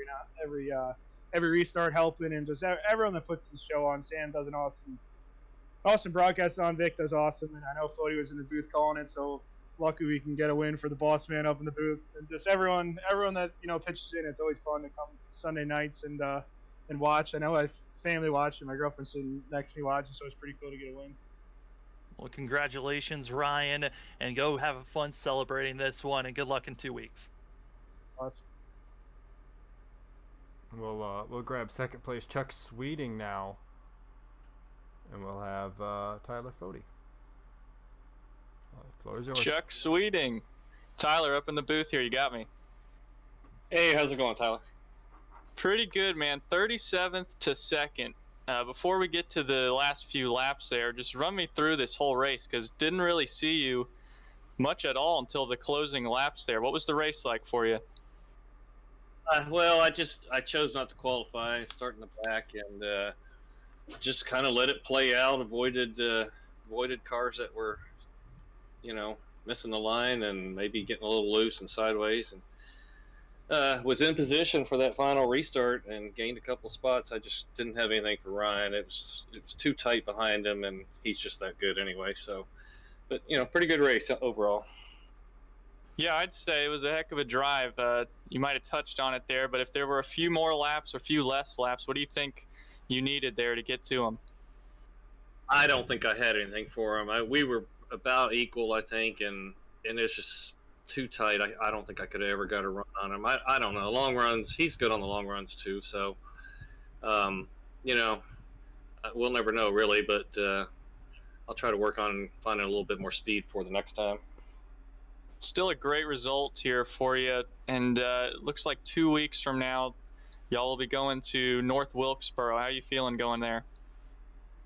every restart helping, and just everyone that puts the show on. Sam does an awesome broadcast on. Vic does awesome, and I know Fody was in the booth calling it, so lucky we can get a win for the boss man up in the booth. And just everyone that pitches in. It's always fun to come Sunday nights and watch. I know I have family watching, my girlfriend's sitting next to me watching, so it's pretty cool to get a win. Well, congratulations, Ryan, and go have fun celebrating this one, and good luck in 2 weeks. Awesome. We'll grab second place Chuck Sweeting now, and we'll have Tyler Fody. The floor is yours. Chuck Sweeting. Tyler, up in the booth here. You got me. Hey, how's it going, Tyler? Pretty good, man. 37th to 2nd. Before we get to the last few laps there, just run me through this whole race, because didn't really see you much at all until the closing laps there. What was the race like for you? Well, I chose not to qualify, start in the back, and just kind of let it play out. Avoided cars that were, missing the line and maybe getting a little loose and sideways, and was in position for that final restart and gained a couple spots. I just didn't have anything for Ryan. It was too tight behind him, and he's just that good anyway. So, but pretty good race overall. Yeah, I'd say it was a heck of a drive. You might have touched on it there, but if there were a few more laps or a few less laps, what do you think you needed there to get to him? I don't think I had anything for him. We were about equal, I think, and it's just too tight. I don't think I could have ever got a run on him. I don't know. Long runs, he's good on the long runs too. So, we'll never know really, but I'll try to work on finding a little bit more speed for the next time. Still a great result here for you, and it looks like 2 weeks from now, y'all will be going to North Wilkesboro. How are you feeling going there?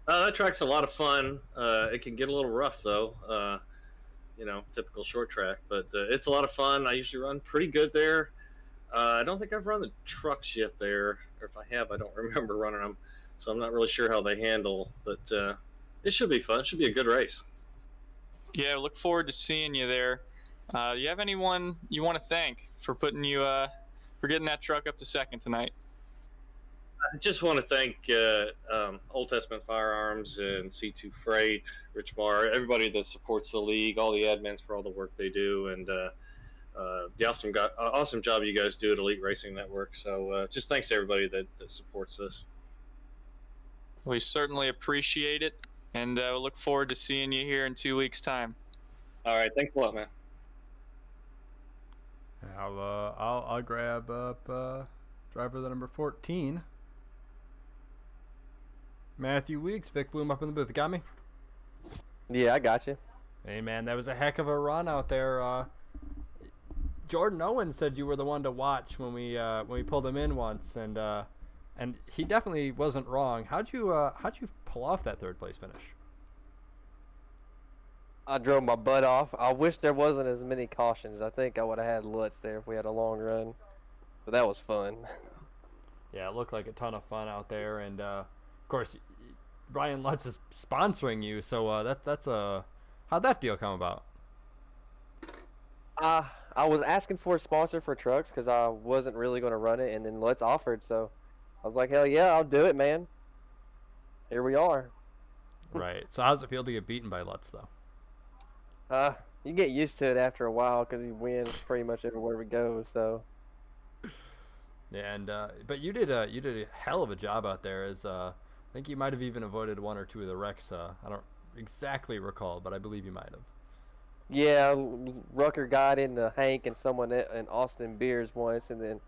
That track's a lot of fun. It can get a little rough though. Typical short track, but it's a lot of fun. I usually run pretty good there. I don't think I've run the trucks yet there, or if I have, I don't remember running them, so I'm not really sure how they handle, but it should be fun. It should be a good race. Yeah, look forward to seeing you there. Do you have anyone you want to thank for putting you for getting that truck up to second tonight? I just want to thank Old Testament Firearms and C2 Freight, Rich Marr, everybody that supports the league, all the admins for all the work they do, and the awesome job you guys do at Elite Racing Network. So just thanks to everybody that supports this. We certainly appreciate it, and we'll look forward to seeing you here in 2 weeks' time. All right, thanks a lot, man. I'll grab up driver the number 14. Matthew Weeks, Vic Bloom up in the booth. Got me? Yeah, I got you. Hey, man, that was a heck of a run out there. Jordan Owen said you were the one to watch when we pulled him in once, and he definitely wasn't wrong. How'd you pull off that third place finish? I drove my butt off. I wish there wasn't as many cautions. I think I would have had Lutz there if we had a long run, but that was fun. Yeah, it looked like a ton of fun out there, and of course, Ryan Lutz is sponsoring you, so that's how'd that deal come about? I was asking for a sponsor for trucks because I wasn't really going to run it, and then Lutz offered, so I was like, hell yeah, I'll do it, man. Here we are. Right. So how's it feel to get beaten by Lutz, though? You get used to it after a while because he wins pretty much everywhere we go. So. Yeah, and but you did a hell of a job out there. As I think you might have even avoided one or two of the wrecks. I don't exactly recall, but I believe you might have. Yeah, Rucker got into Hank and someone and Austin Beers once, and then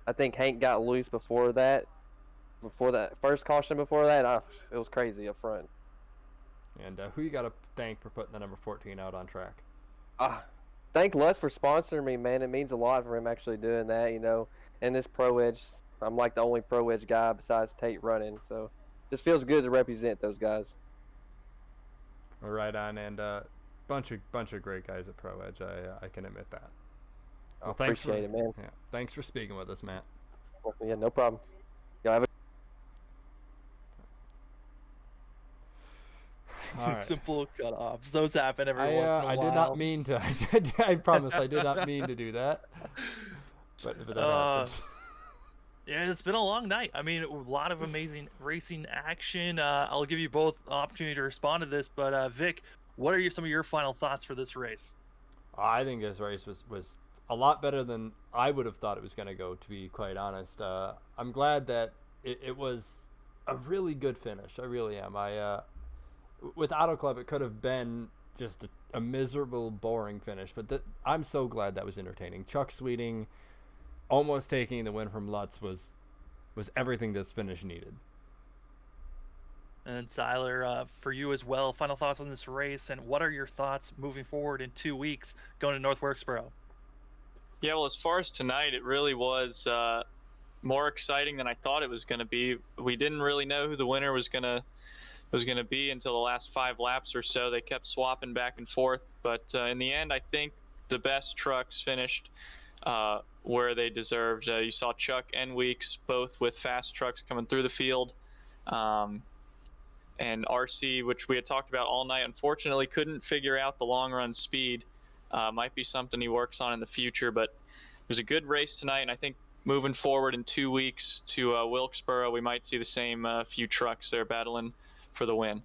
I think Hank got loose before that first caution before that. It was crazy up front. And who you got to thank for putting the number 14 out on track? Thank Les for sponsoring me, man. It means a lot for him actually doing that, you know. And this Pro Edge, I'm like the only Pro Edge guy besides Tate running, so just feels good to represent those guys. Well, right on, and bunch of great guys at Pro Edge. I can admit that. Well, I appreciate it, man. Yeah, thanks for speaking with us, Matt. Yeah, no problem. Y'all have a All right. Simple cutoffs. Those happen every once in a while. I did not mean to. I promise I did not mean to do that. But if that happens. Yeah, it's been a long night. I mean, a lot of amazing racing action. I'll give you both opportunity to respond to this, but Vic, what are some of your final thoughts for this race? I think this race was a lot better than I would have thought it was going to go, to be quite honest. I'm glad that it was a really good finish. I really am. With Auto Club, it could have been just a miserable, boring finish, but I'm so glad that was entertaining. Chuck Sweeting almost taking the win from Lutz was everything this finish needed. And Tyler, for you as well, final thoughts on this race, and what are your thoughts moving forward in 2 weeks going to North Wilkesboro? Yeah, well, as far as tonight, it really was more exciting than I thought it was going to be. We didn't really know who the winner was going to be until the last 5 laps or so. They kept swapping back and forth, but in the end, I think the best trucks finished where they deserved. You saw Chuck and Weeks both with fast trucks coming through the field, and RC, which we had talked about all night, unfortunately couldn't figure out the long run speed. Might be something he works on in the future, but it was a good race tonight, and I think moving forward in 2 weeks to Wilkesboro, we might see the same few trucks there battling for the win.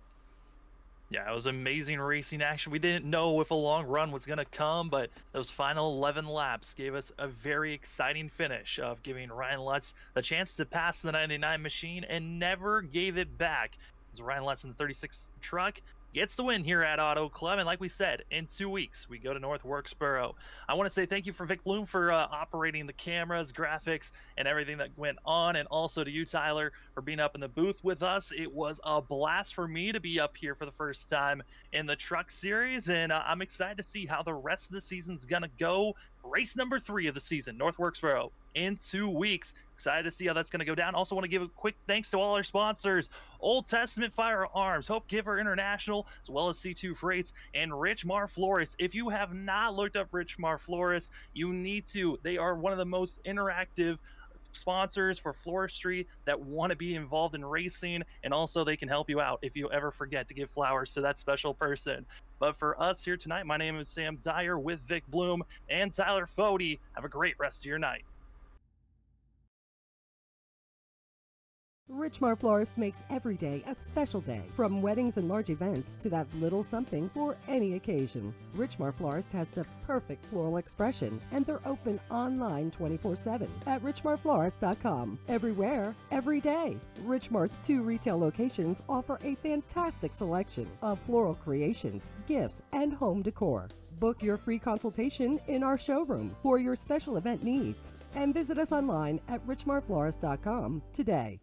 Yeah, it was amazing racing action. We didn't know if a long run was going to come, but those final 11 laps gave us a very exciting finish of giving Ryan Lutz the chance to pass the 99 machine and never gave it back. As Ryan Lutz in the 36 truck gets the win here at Auto Club, and like we said, in 2 weeks we go to North Wilkesboro. I want to say thank you for Vic Bloom for operating the cameras, graphics, and everything that went on, and also to you, Tyler, for being up in the booth with us. It was a blast for me to be up here for the first time in the truck series, and I'm excited to see how the rest of the season's gonna go. Race number 3 of the season, North Wilkesboro, in 2 weeks. Excited to see how that's going to go down. Also want to give a quick thanks to all our sponsors: Old Testament Firearms, Hopegiver International, as well as C2 Freights, and Richmar Florist. If you have not looked up Richmar Florist, you need to. They are one of the most interactive sponsors for floristry that want to be involved in racing, and also they can help you out if you ever forget to give flowers to that special person. But for us here tonight, my name is Sam Dyer with Vic Bloom and Tyler Fody. Have a great rest of your night. Richmar Florist makes every day a special day, from weddings and large events to that little something for any occasion. Richmar Florist has the perfect floral expression, and they're open online 24/7 at richmarflorist.com. Everywhere, every day. Richmar's 2 retail locations offer a fantastic selection of floral creations, gifts, and home decor. Book your free consultation in our showroom for your special event needs, and visit us online at richmarflorist.com today.